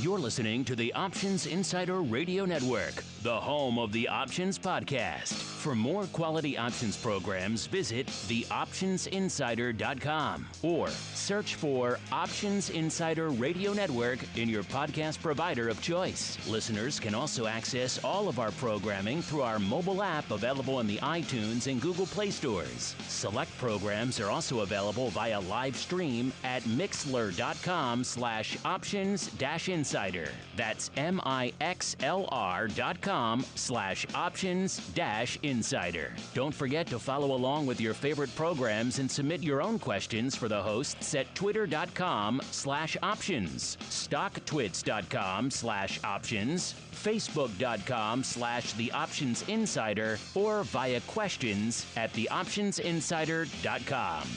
You're listening to the Options Insider Radio Network, the home of the Options Podcast. For more quality options programs, visit theoptionsinsider.com or search for Options Insider Radio Network in your podcast provider of choice. Listeners can also access all of our programming through our mobile app available in the iTunes and Google Play stores. Select programs are also available via live stream at mixlr.com/options-insider. That's mixlr.com/options-insider. Don't forget to follow along with your favorite programs and submit your own questions for the hosts at twitter.com/options, stocktwits.com/options, facebook.com/theoptionsinsider, or via questions at theoptionsinsider.com.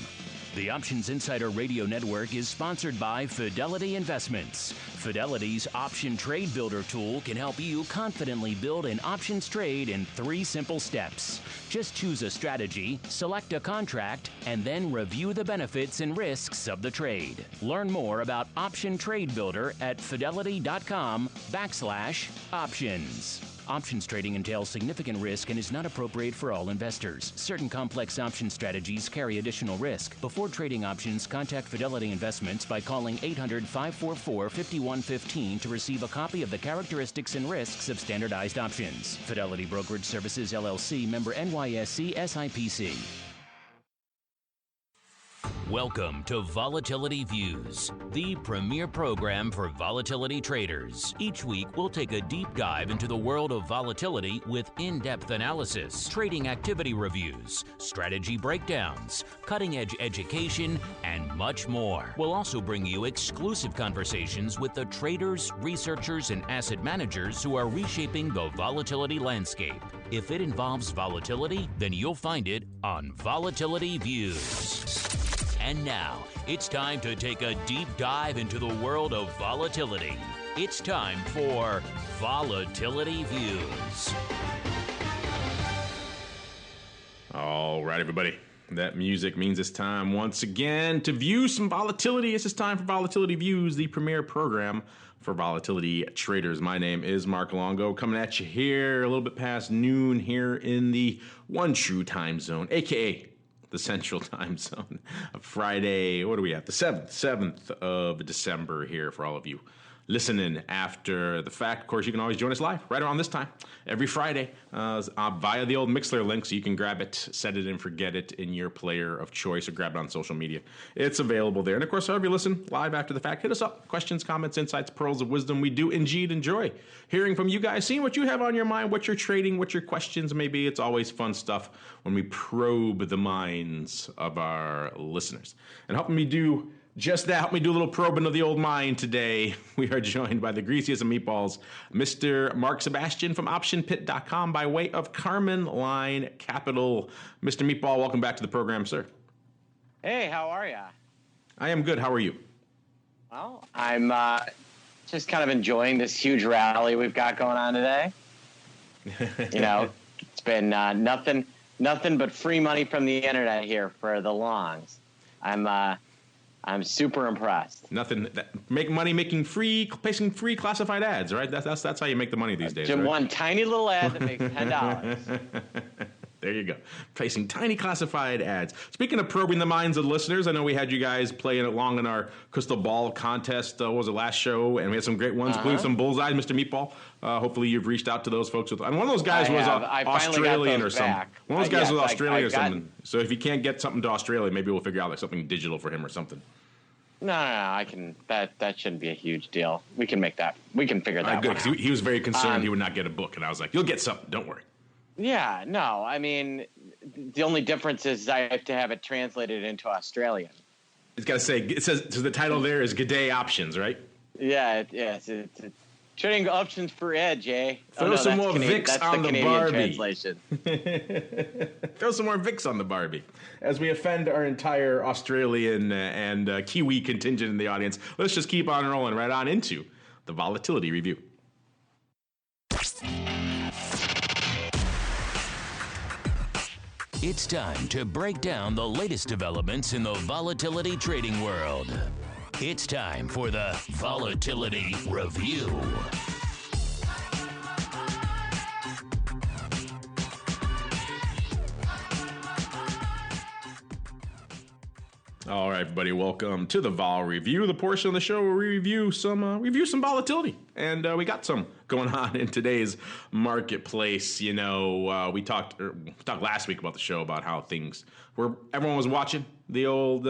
The Options Insider Radio Network is sponsored by Fidelity Investments. Fidelity's Option Trade Builder tool can help you confidently build an options trade in 3 simple steps. Just choose a strategy, select a contract, and then review the benefits and risks of the trade. Learn more about Option Trade Builder at fidelity.com/options. Options trading entails significant risk and is not appropriate for all investors. Certain complex option strategies carry additional risk. Before trading options, contact Fidelity Investments by calling 800-544-5115 to receive a copy of the characteristics and risks of standardized options. Fidelity Brokerage Services, LLC, member NYSE SIPC. Welcome to Volatility Views, the premier program for volatility traders. Each week, we'll take a deep dive into the world of volatility with in-depth analysis, trading activity reviews, strategy breakdowns, cutting-edge education, and much more. We'll also bring you exclusive conversations with the traders, researchers, and asset managers who are reshaping the volatility landscape. If it involves volatility, then you'll find it on Volatility Views. And now, it's time to take a deep dive into the world of volatility. It's time for Volatility Views. All right, everybody. That music means it's time once again to view some volatility. It's just time for Volatility Views, the premier program for volatility traders. My name is Mark Longo, coming at you here a little bit past noon here in the One True Time Zone, a.k.a. the Central Time Zone. Friday, what are we at? The 7th of December here for all of you listening after the fact. Of course, you can always join us live right around this time every Friday via the old Mixlr link, so you can grab it, set it and forget it in your player of choice, or grab it on social media. It's available there. And of course, however you listen live after the fact, hit us up. Questions, comments, insights, pearls of wisdom. We do indeed enjoy hearing from you guys, seeing what you have on your mind, what you're trading, what your questions may be. It's always fun stuff when we probe the minds of our listeners. And helping me do just that, help me do a little probing of the old mind today. We are joined by the greasiest of meatballs, Mr. Mark Sebastian from OptionPit.com by way of Carmen Line Capital. Mr. Meatball, welcome back to the program, sir. Hey, how are ya? I am good. How are you? Well, I'm just kind of enjoying this huge rally we've got going on today. You know, it's been nothing but free money from the internet here for the longs. I'm super impressed. Nothing make money making free, placing free classified ads, right? That's how you make the money these days. Just right? One tiny little ad that makes $10. There you go. Placing tiny classified ads. Speaking of probing the minds of the listeners, I know we had you guys playing along in our crystal ball contest. What was the last show? And we had some great ones, including some bullseyes, Mr. Meatball. Hopefully you've reached out to those folks. And one of those guys was Australian or something. One of those guys was Australian or something. So if you can't get something to Australia, maybe we'll figure out like something digital for him or something. No, I can. That shouldn't be a huge deal. We can make that. We can figure that good, because he was very concerned he would not get a book, and I was like, "You'll get something. Don't worry." Yeah, no. I mean, the only difference is I have to have it translated into Australian. It's got to say. It says so the title there is "G'day Options," right? Yeah, it's trading options for edge, eh? Throw some more VIX on the Barbie. Translation. Throw some more VIX on the Barbie. As we offend our entire Australian and Kiwi contingent in the audience, let's just keep on rolling right on into the Volatility Review. It's time to break down the latest developments in the volatility trading world. It's time for the Volatility Review. All right, everybody, welcome to the Vol Review, the portion of the show where we review some volatility, and we got some going on in today's marketplace. You know, we talked last week about the show about how things were. Everyone was watching the old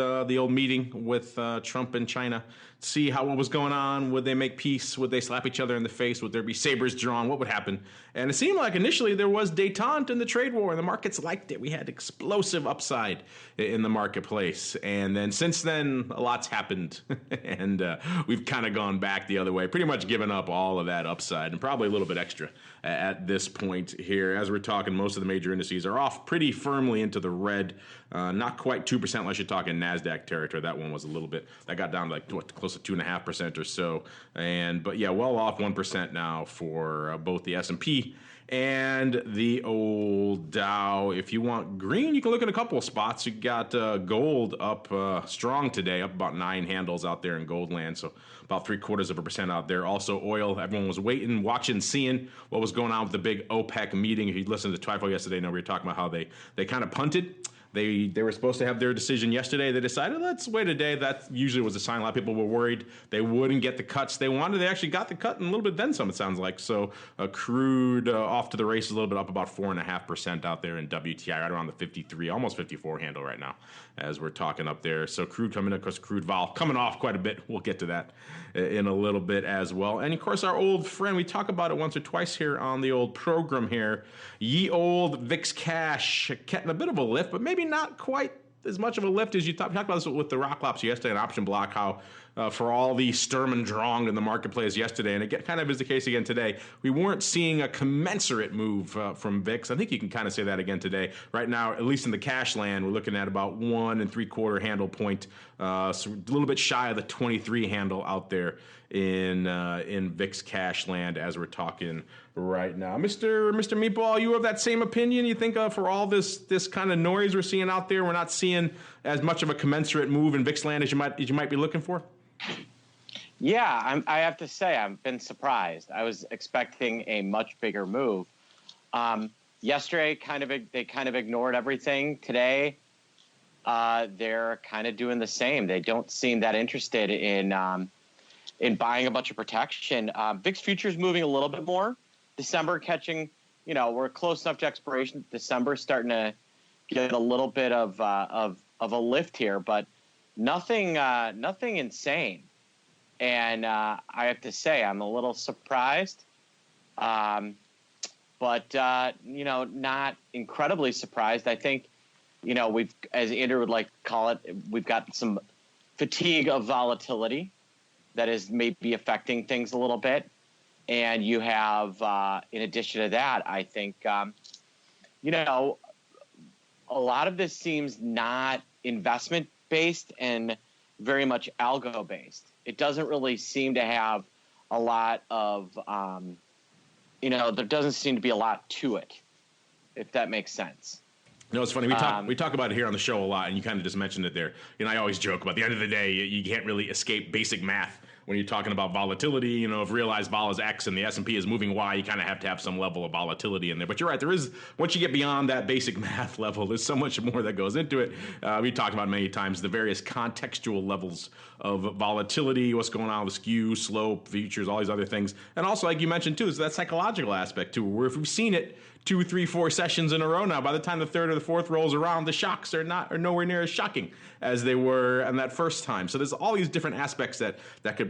meeting with Trump and China, see what was going on. Would they make peace? Would they slap each other in the face? Would there be sabers drawn? What would happen? And it seemed like initially there was détente in the trade war, and the markets liked it. We had explosive upside in the marketplace, and then since then a lot's happened, and we've kind of gone back the other way, pretty much given up all of that upside, and probably a little bit extra at this point here. As we're talking, most of the major indices are off pretty firmly into the red, not quite 2% unless you're talking NASDAQ territory. That one was a little bit, that got down to like close to 2.5% or so, but yeah, well off 1% now for both the S&P and the old Dow. If you want green, you can look at a couple of spots. You got gold up strong today, up about 9 handles out there in gold land, so about 0.75% out there. Also oil, everyone was waiting, watching, seeing what was going on with the big OPEC meeting. If you listened to Twifo yesterday, we were talking about how they kind of punted. They were supposed to have their decision yesterday. They decided, let's wait a day. That usually was a sign. A lot of people were worried they wouldn't get the cuts they wanted. They actually got the cut and a little bit then some, it sounds like. So crude off to the races, a little bit up about 4.5% out there in WTI, right around the 53, almost 54 handle right now as we're talking up there. So crude coming in, of course, crude vol coming off quite a bit. We'll get to that in a little bit as well. And of course, our old friend, we talk about it once or twice here on the old program here, ye old VIX Cash, getting a bit of a lift, but maybe not quite as much of a lift as you thought. We talked about this with the rock lops yesterday and option block, how for all the Sturm and Drang in the marketplace yesterday, and it kind of is the case again today, we weren't seeing a commensurate move from VIX. I think you can kind of say that again today. Right now, at least in the cash land, we're looking at about 1 3/4 handle point, so a little bit shy of the 23 handle out there in VIX Cash land as we're talking right now. Mr. Meatball, you have that same opinion? You think for all this kind of noise we're seeing out there, we're not seeing as much of a commensurate move in VIX land as you might be looking for? Yeah, I have to say I've been surprised. I was expecting a much bigger move. Yesterday, they kind of ignored everything. Today, they're kind of doing the same. They don't seem that interested in buying a bunch of protection. VIX futures moving a little bit more. December catching, we're close enough to expiration. December starting to get a little bit of a lift here, but nothing insane. And I have to say I'm a little surprised, but not incredibly surprised. I think, we've, as Andrew would like to call it, we've got some fatigue of volatility that is maybe affecting things a little bit. And you have, in addition to that, I think, a lot of this seems not investment-based and very much algo-based. It doesn't really seem to have a lot of, there doesn't seem to be a lot to it, if that makes sense. No, it's funny. We talk about it here on the show a lot, and you kind of just mentioned it there. I always joke about the end of the day, you can't really escape basic math when you're talking about volatility. If realized vol is X and the S&P is moving Y, you kind of have to have some level of volatility in there. But you're right, there is, once you get beyond that basic math level, there's so much more that goes into it. We talked about many times the various contextual levels of volatility, what's going on with skew, slope, features, all these other things. And also, like you mentioned too, is that psychological aspect too, where if we've seen it 2, 3, 4 sessions in a row now, by the time the third or the fourth rolls around, the shocks are nowhere near as shocking as they were on that first time. So there's all these different aspects that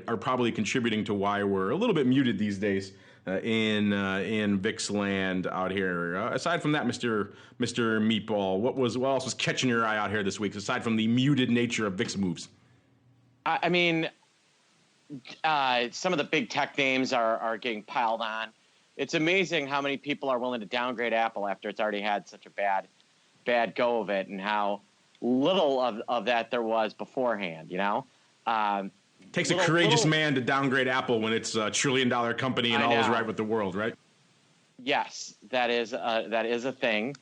are probably contributing to why we're a little bit muted these days in VIX land out here. Aside from that, Mr. Meatball, what else was catching your eye out here this week, aside from the muted nature of VIX moves? I mean, some of the big tech names are getting piled on. It's amazing how many people are willing to downgrade Apple after it's already had such a bad go of it, and how little of that there was beforehand, Takes a courageous man to downgrade Apple when it's a $1 trillion company and all is right with the world, right? Yes, that is a thing.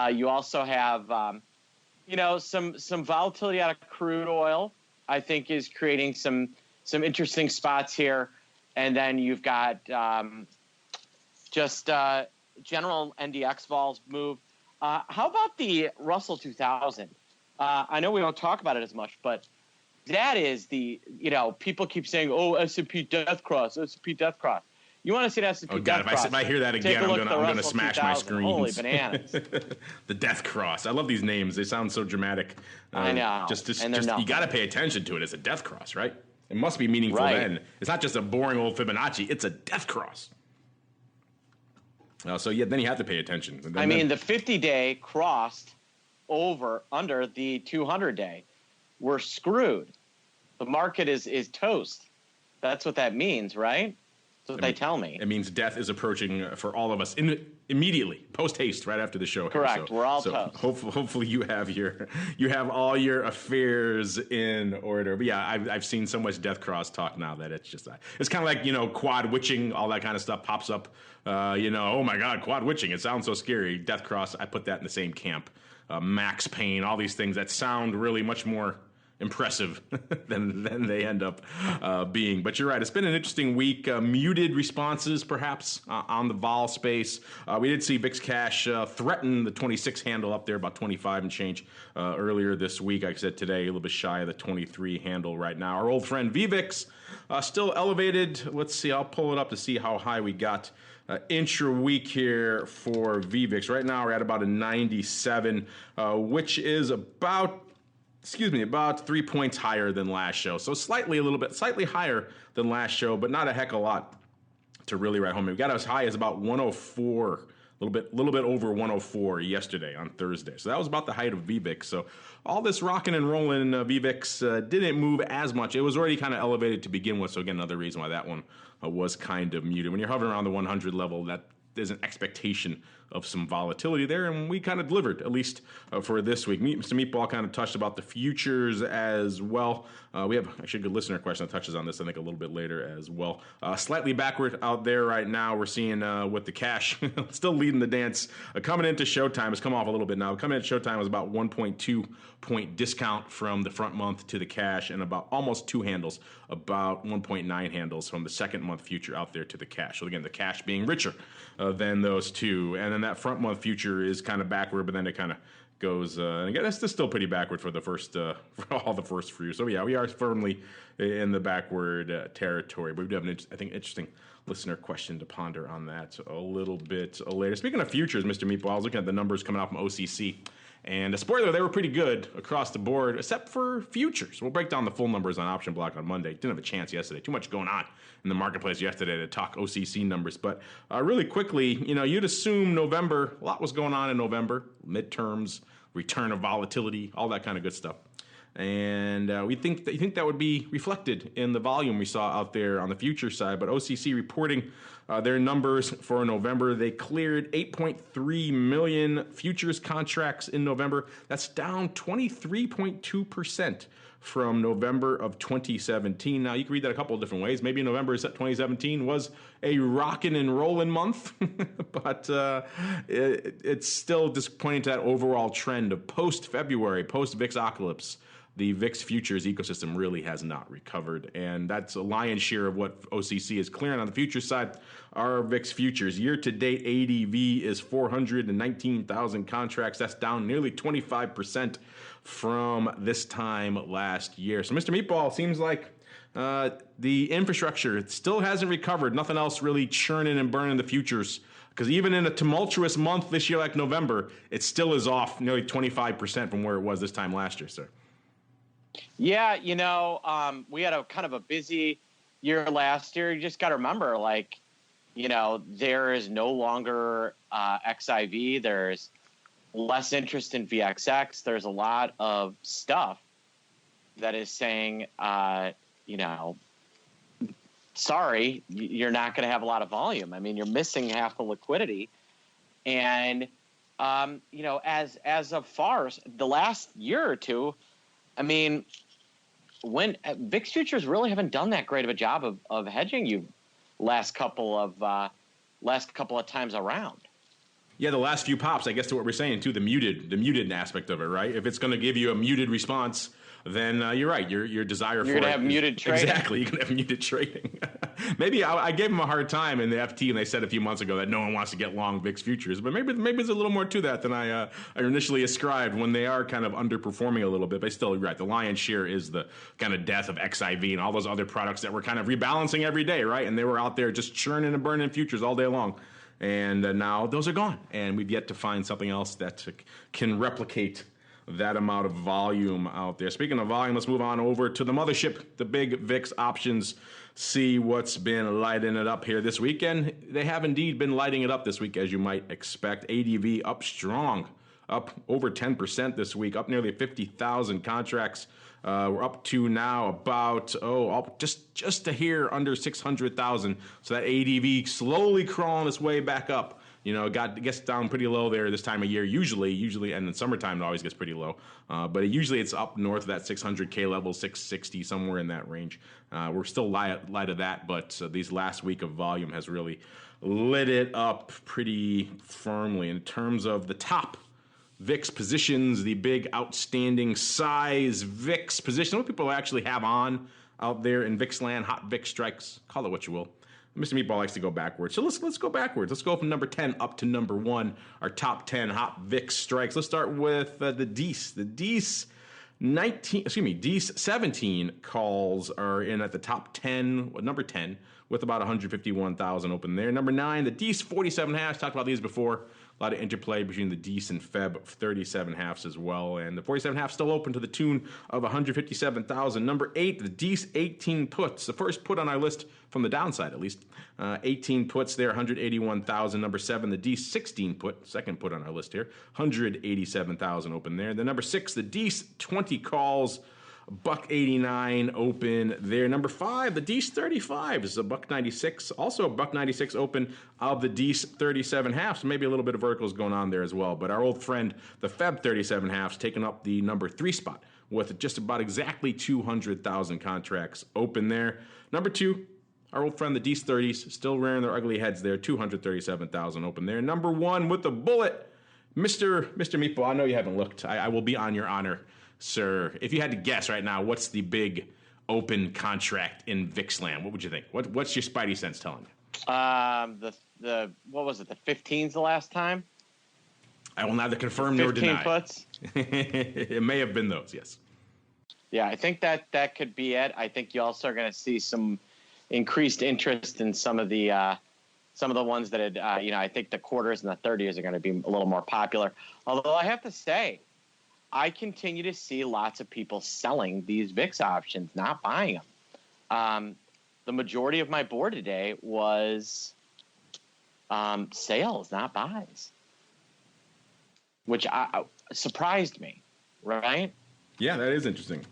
You also have, some volatility out of crude oil. I think, is creating some interesting spots here. And then you've got general NDX vols move. How about the Russell 2000? I know we don't talk about it as much, but that is people keep saying, oh, S&P death cross, S&P death cross. You want to see that S&P death cross? If I hear that again, I'm going to smash my screens. Holy bananas. The death cross. I love these names. They sound so dramatic. I know. You got to pay attention to it. It's a death cross, right? It must be meaningful then. It's not just a boring old Fibonacci. It's a death cross. Then you have to pay attention. The 50-day crossed under the 200-day. We're screwed. The market is toast. That's what that means, right? That's what they tell me. It means death is approaching for all of us immediately, post haste, right after the show. Correct. We're all toast. Hopefully you have all your affairs in order. But yeah, I've seen so much death cross talk now that it's just it's kind of like quad witching, all that kind of stuff pops up. Oh my God, quad witching. It sounds so scary. Death cross. I put that in the same camp. Max pain. All these things that sound really much more impressive than they end up being. But you're right. It's been an interesting week. Muted responses, perhaps, on the vol space. We did see VIX Cash threaten the 26 handle up there, about 25 and change earlier this week. Like I said today, a little bit shy of the 23 handle right now. Our old friend VVIX still elevated. Let's see. I'll pull it up to see how high we got intra-week here for VVIX. Right now, we're at about a 97, which is about 3 points higher than last show. So slightly higher than last show, but not a heck of a lot to really write home. We got as high as about 104, a little bit over 104 yesterday on Thursday. So that was about the height of VVIX. So all this rocking and rolling VVIX didn't move as much. It was already kind of elevated to begin with. So again, another reason why that one was kind of muted. When you're hovering around the 100 level, that there's an expectation of some volatility there, and we kind of delivered, at least for this week. Mr. Meatball kind of touched about the futures as well. We have actually a good listener question that touches on this, I think, a little bit later as well. Slightly backward out there right now. We're seeing with the cash still leading the dance. Coming into showtime, it's come off a little bit now. Coming into showtime was about 1.2 point discount from the front month to the cash, and about almost 2 handles, about 1.9 handles from the second month future out there to the cash. So again, the cash being richer than those two. And then that front month future is kind of backward, but then it kind of goes, and again, that's still pretty backward for the first, for all the first few. So yeah, we are firmly in the backward territory. But we do have an, I think, interesting listener question to ponder on that a little bit later. Speaking of futures, Mr. Meatball, I was looking at the numbers coming out from OCC. And a spoiler, they were pretty good across the board, except for futures. We'll break down the full numbers on Option Block on Monday. Didn't have a chance yesterday. Too much going on in the marketplace yesterday to talk OCC numbers. But really quickly, you'd assume November, a lot was going on in November. Midterms, return of volatility, all that kind of good stuff. And you think that would be reflected in the volume we saw out there on the future side. But OCC reporting their numbers for November. They cleared 8.3 million futures contracts in November. That's down 23.2% from November of 2017. Now, you can read that a couple of different ways. Maybe November 2017 was a rockin' and rollin' month, but it's still disappointing to that overall trend of post-February, post-VIX Apocalypse. The VIX futures ecosystem really has not recovered, and that's a lion's share of what OCC is clearing on the futures side. Our VIX futures year-to-date ADV is 419,000 contracts. That's down nearly 25% from this time last year. So, Mr. Meatball, seems like the infrastructure still hasn't recovered. Nothing else really churning and burning the futures. Because even in a tumultuous month this year like November, it still is off nearly 25% from where it was this time last year, sir. Yeah, we had a kind of a busy year last year. You just got to remember, there is no longer XIV. There's less interest in VXX. There's a lot of stuff that is saying, sorry, you're not going to have a lot of volume. I mean, you're missing half the liquidity. And, as of far as the last year or two, I mean, when VIX futures really haven't done that great of a job of hedging you last couple of times around. Yeah, the last few pops, I guess, to what we're saying too, the muted aspect of it, right? If it's going to give you a muted response then you're right. Your desire you're for going to have muted trading. Exactly, you're going to have muted trading. Maybe I gave them a hard time in the FT, and they said a few months ago that no one wants to get long VIX futures. But maybe there's a little more to that than I initially ascribed when they are kind of underperforming a little bit. But still, you're right. The lion's share is the kind of death of XIV and all those other products that were kind of rebalancing every day, right? And they were out there just churning and burning futures all day long. And now those are gone, and we've yet to find something else that can replicate that amount of volume out there. Speaking of volume, let's move on over to the mothership, the big VIX options, see what's been lighting it up here this weekend. They have indeed been lighting it up this week, as you might expect. ADV up strong, up over 10% this week, up nearly 50,000 contracts. We're up to now about, just a hair under 600,000. So that ADV slowly crawling its way back up. You know, gets down pretty low there this time of year. Usually, and in summertime it always gets pretty low. But usually it's up north of that 600K level, 660, somewhere in that range. We're still light of that, but these last week of volume has really lit it up pretty firmly. In terms of the top VIX positions, the big outstanding size VIX position, what people actually have on out there in VIX land, hot VIX strikes, call it what you will. Mr. Meatball likes to go backwards. So let's go backwards. Let's go from number 10 up to number 1, our top 10 hot VIX strikes. Let's start with the DEIS. The DEIS 17 calls are in at the top 10, number 10, with about 151,000 open there. Number 9, the DEIS 47 halves. Talked about these before. A lot of interplay between the DEIS and Feb 37 halves as well. And the 47 halves still open to the tune of 157,000. Number 8, the DEIS 18 puts. The first put on our list from the downside, at least. 18 puts there, 181,000. Number 7, the DEIS 16 put. Second put on our list here. 187,000 open there. The number 6, the DEIS 20 calls. $1.89 open there. Number 5, the DEIS 35 is $1.96. Also $1.96 open of the DEIS 37 halves. So maybe a little bit of verticals going on there as well. But our old friend, the Feb 37 halves, taking up the number 3 spot with just about exactly 200,000 contracts open there. Number 2, our old friend, the DEIS 30s, still rearing their ugly heads there. 237,000 open there. Number 1 with the bullet, Mr. Meatball. I know you haven't looked. I will be on your honor, sir. If you had to guess right now, what's the big open contract in VIX land? What would you think? What's your spidey sense telling you? The what was it? The 15s the last time? I will neither confirm nor deny. 15 puts? It may have been those, yes. Yeah, I think that could be it. I think you also are going to see some increased interest in some of the ones that had, I think the quarters and the 30s are going to be a little more popular. Although I have to say, I continue to see lots of people selling these VIX options, not buying them. The majority of my board today was sales, not buys, which surprised me, right? Yeah, that is interesting.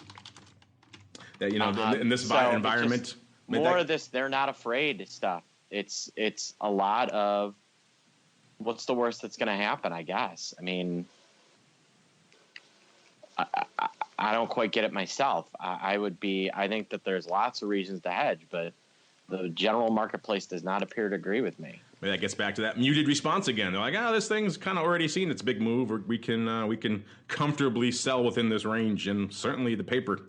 That, in this environment. More of this, they're not afraid stuff. It's a lot of what's the worst that's going to happen, I guess. I mean, I don't quite get it myself. I think that there's lots of reasons to hedge, but the general marketplace does not appear to agree with me. Maybe that gets back to that muted response again. They're like, this thing's kind of already seen its big move, or we can comfortably sell within this range, and certainly the paper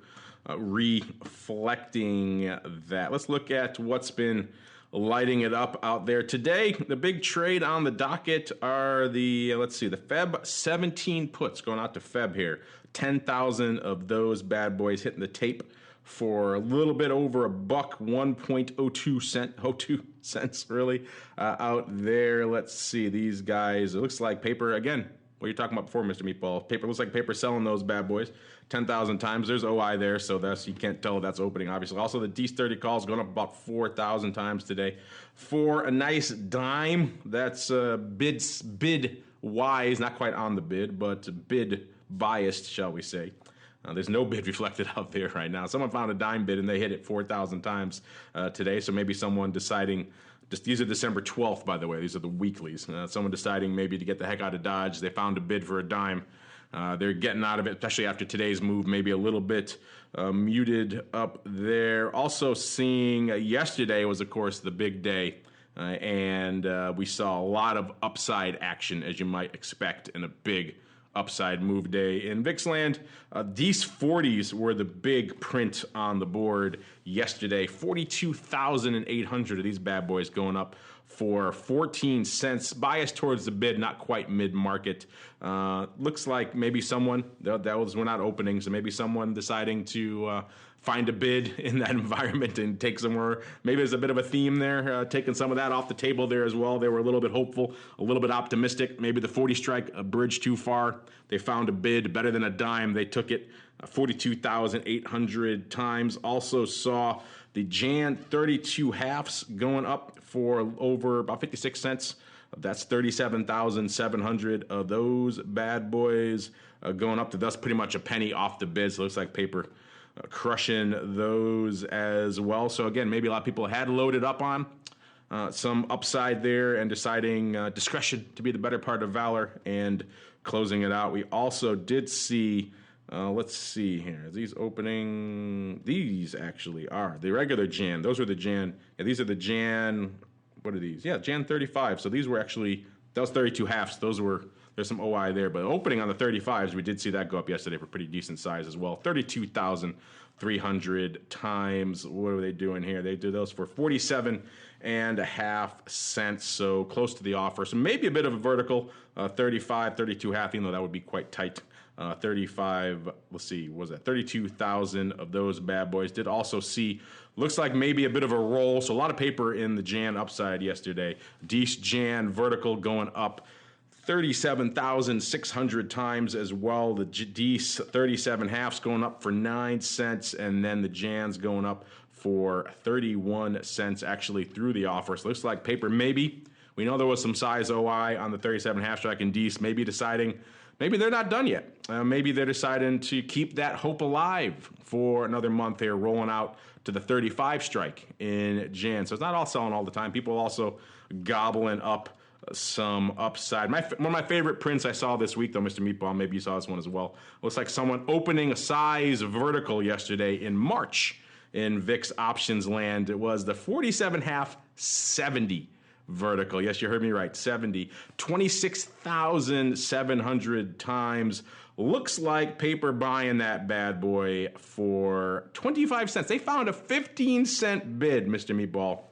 reflecting that. Let's look at what's been lighting it up out there today. The big trade on the docket are the Feb 17 puts going out to Feb here. 10,000 of those bad boys hitting the tape for a little bit over $1, 1.02 cents really out there. Let's see these guys. It looks like paper again. What you're talking about before, Mr. Meatball. Paper looks like paper selling those bad boys 10,000 times. There's OI there, so you can't tell that's opening, obviously. Also, the DEIS 30 calls going up about 4,000 times today for a nice dime. That's bid wise, not quite on the bid, but bid biased, shall we say. There's no bid reflected out there right now. Someone found a dime bid and they hit it 4,000 times today. So maybe someone deciding. These are December 12th, by the way. These are the weeklies. Someone deciding maybe to get the heck out of Dodge. They found a bid for a dime. They're getting out of it, especially after today's move, maybe a little bit muted up there. Also seeing yesterday was, of course, the big day. And we saw a lot of upside action, as you might expect, in a big upside move day in VIX land. These 40s were the big print on the board yesterday. 42,800 of these bad boys going up for 14 cents. Bias towards the bid, not quite mid-market. Looks like maybe someone, we're not opening, so maybe someone deciding to find a bid in that environment and take some more. Maybe there's a bit of a theme there, taking some of that off the table there as well. They were a little bit hopeful, a little bit optimistic. Maybe the 40 strike, a bridge too far. They found a bid better than a dime. They took it 42,800 times. Also saw the Jan 32 halves going up for over about 56 cents. That's 37,700 of those bad boys going up to thus pretty much a penny off the bid. So it looks like paper crushing those as well. So again, maybe a lot of people had loaded up on some upside there and deciding discretion to be the better part of valor and closing it out. We also did see, let's see here, these opening, these actually are the regular Jan. Those are the Jan. Yeah, these are the Jan, what are these? Yeah, Jan 35. So these were actually, that was 32 halves. Those were, there's some OI there, but opening on the 35s, we did see that go up yesterday for pretty decent size as well. 32,300 times. What are they doing here? They do those for 47.5 cents, so close to the offer. So maybe a bit of a vertical, 35, 32 half, even though that would be quite tight. 35, let's see, what was that? 32,000 of those bad boys. Did also see, looks like maybe a bit of a roll. So a lot of paper in the Jan upside yesterday. Dees Jan vertical going up 37,600 times as well. The Dees 37 halves going up for 9 cents, and then the Jans going up for 31 cents actually through the offer. So it looks like paper maybe. We know there was some size OI on the 37 half strike and Dees, maybe deciding maybe they're not done yet. Maybe they're deciding to keep that hope alive for another month here, rolling out to the 35 strike in Jan. So it's not all selling all the time. People also gobbling up some upside. One of my favorite prints I saw this week, though, Mr. Meatball, maybe you saw this one as well. Looks like someone opening a size vertical yesterday in March in VIX Options land. It was the 47 half 70 vertical. Yes, you heard me right, 70. 26,700 times. Looks like paper buying that bad boy for 25 cents. They found a 15-cent bid, Mr. Meatball,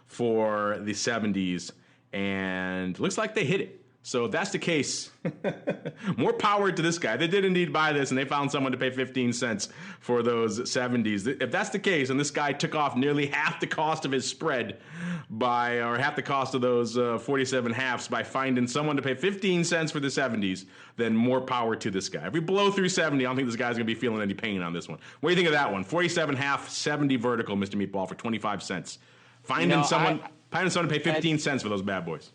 for the 70s. And looks like they hit it. So if that's the case, more power to this guy. They did indeed buy this, and they found someone to pay 15 cents for those 70s. If that's the case, and this guy took off nearly half the cost of his spread or half the cost of those 47 halves by finding someone to pay 15 cents for the 70s, then more power to this guy. If we blow through 70, I don't think this guy's going to be feeling any pain on this one. What do you think of that one? 47 half, 70 vertical, Mr. Meatball, for 25 cents. Finding someone to pay 15 cents for those bad boys.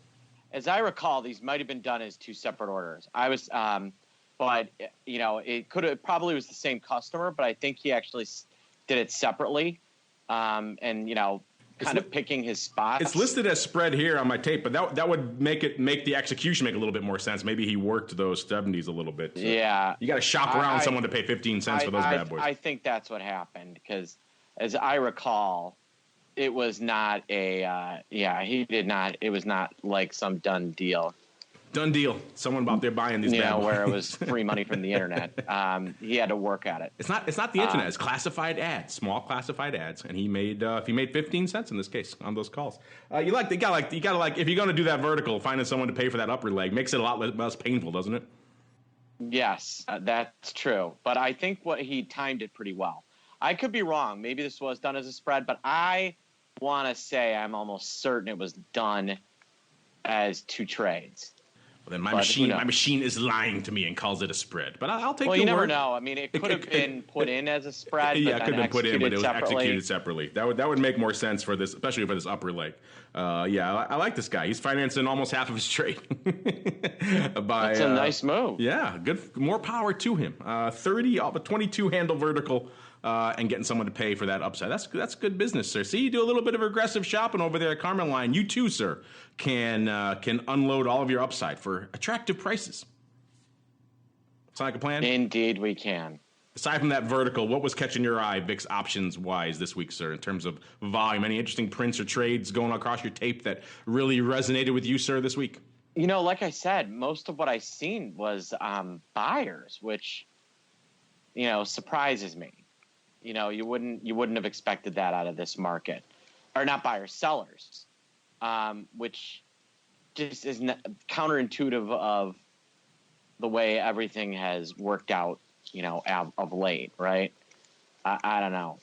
As I recall, these might have been done as two separate orders. But it probably was the same customer, but I think he actually did it separately, kind of picking his spots. It's listed as spread here on my tape, but that would make the execution make a little bit more sense. Maybe he worked those 70s a little bit. So yeah, you got to shop around someone to pay 15 cents for those bad boys. I think that's what happened because, as I recall, it was not he did not. It was not like some done deal. Done deal. Someone out there buying these bad boys. Where it was free money from the internet. He had to work at it. It's not the internet. It's classified ads, small classified ads, and he made 15 cents in this case on those calls. You gotta if you're gonna do that vertical, finding someone to pay for that upper leg makes it a lot less painful, doesn't it? Yes, that's true. But I think he timed it pretty well. I could be wrong. Maybe this was done as a spread, but I want to say I'm almost certain it was done as two trades. Well, then my machine is lying to me and calls it a spread. But I'll take your word. Well, you never know. I mean, it could have been put in as a spread. Yeah, it could have been put in, but it was separately. executed separately. That would make more sense for this, especially for this upper leg. I like this guy. He's financing almost half of his trade. That's a nice move. Yeah, good. More power to him. 30 off a 22 handle vertical. And getting someone to pay for that upside. That's good business, sir. See, you do a little bit of aggressive shopping over there at Carmen Line. You too, sir, can unload all of your upside for attractive prices. Sound like a plan? Indeed, we can. Aside from that vertical, what was catching your eye VIX options wise this week, sir, in terms of volume? Any interesting prints or trades going across your tape that really resonated with you, sir, this week? Like I said, most of what I seen was buyers, which, surprises me. You wouldn't have expected that out of this market, or not buyers, sellers, which just is counterintuitive of the way everything has worked out, of late, right? I don't know.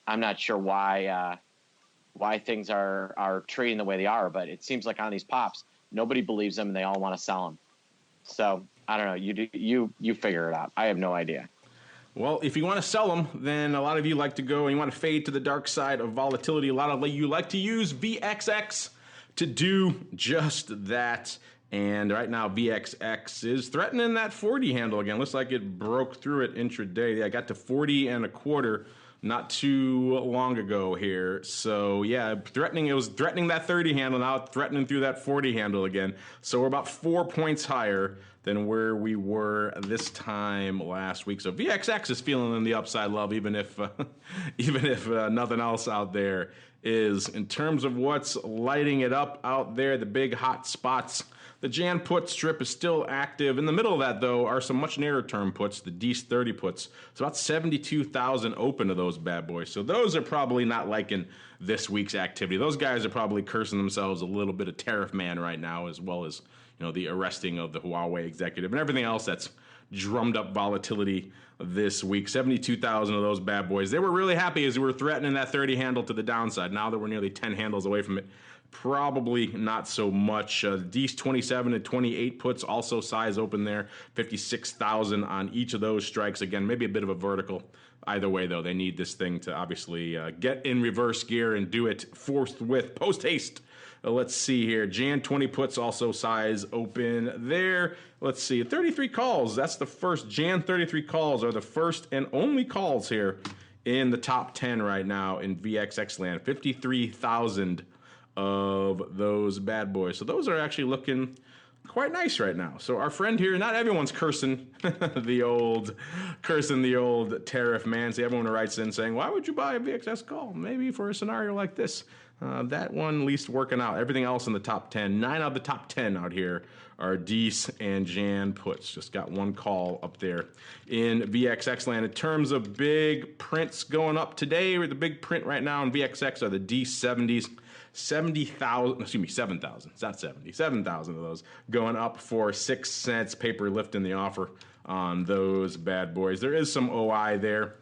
I'm not sure why things are trading the way they are, but it seems like on these pops, nobody believes them and they all want to sell them. So I don't know. You figure it out. I have no idea. Well, if you want to sell them, then a lot of you like to go and you want to fade to the dark side of volatility. A lot of you like to use VXX to do just that. And right now, VXX is threatening that 40 handle again. Looks like it broke through it intraday. I got to 40 and a quarter not too long ago here. So yeah, it was threatening that 30 handle, now threatening through that 40 handle again. So we're about 4 points higher than where we were this time last week. So VXX is feeling in the upside love, even if nothing else out there is. In terms of what's lighting it up out there, the big hot spots, the Jan put strip is still active. In the middle of that, though, are some much narrower term puts, the DEES 30 puts. It's about 72,000 open to those bad boys. So those are probably not liking this week's activity. Those guys are probably cursing themselves a little bit of tariff man right now, as well as the arresting of the Huawei executive and everything else that's drummed up volatility this week. 72,000 of those bad boys. They were really happy as we were threatening that 30 handle to the downside. Now that we're nearly 10 handles away from it, probably not so much. DEES 27 and 28 puts also size open there. 56,000 on each of those strikes. Again, maybe a bit of a vertical. Either way, though, they need this thing to obviously get in reverse gear and do it forthwith, post haste. Let's see here. Jan 20 puts also size open there. Let's see. 33 calls. That's the first. Jan 33 calls are the first and only calls here in the top 10 right now in VXX land. 53,000 of those bad boys. So those are actually looking quite nice right now. So our friend here, not everyone's cursing the old tariff man. See, everyone writes in saying, why would you buy a VXS call? Maybe for a scenario like this. That one at least working out. Everything else in the top 10, 9 out of the top 10 out here are DEES and Jan puts. Just got one call up there in VXX land. In terms of big prints going up today, the big print right now in VXX are the DEES 70s. 7,000. It's not 70. 7,000 of those going up for 6 cents. Paper lifting the offer on those bad boys. There is some OI there.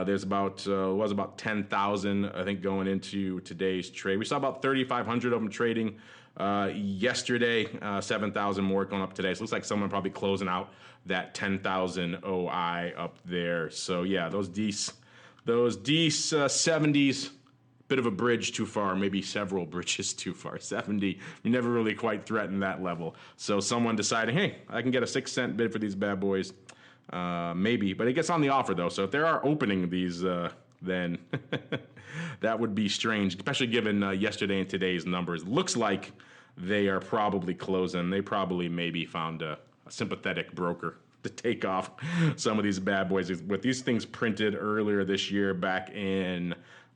There's about 10,000 I think going into today's trade. We saw about 3,500 of them trading yesterday. 7,000 more going up today. So it looks like someone probably closing out that 10,000 OI up there. So yeah, those DEES 70s. Bit of a bridge too far, maybe several bridges too far. 70, we never really quite threatened that level. So someone deciding, hey, I can get a 6 cent bid for these bad boys, maybe. But it gets on the offer, though. So if there are opening these, then that would be strange, especially given yesterday and today's numbers. Looks like they are probably closing. They probably maybe found a sympathetic broker to take off some of these bad boys. With these things printed earlier this year, back in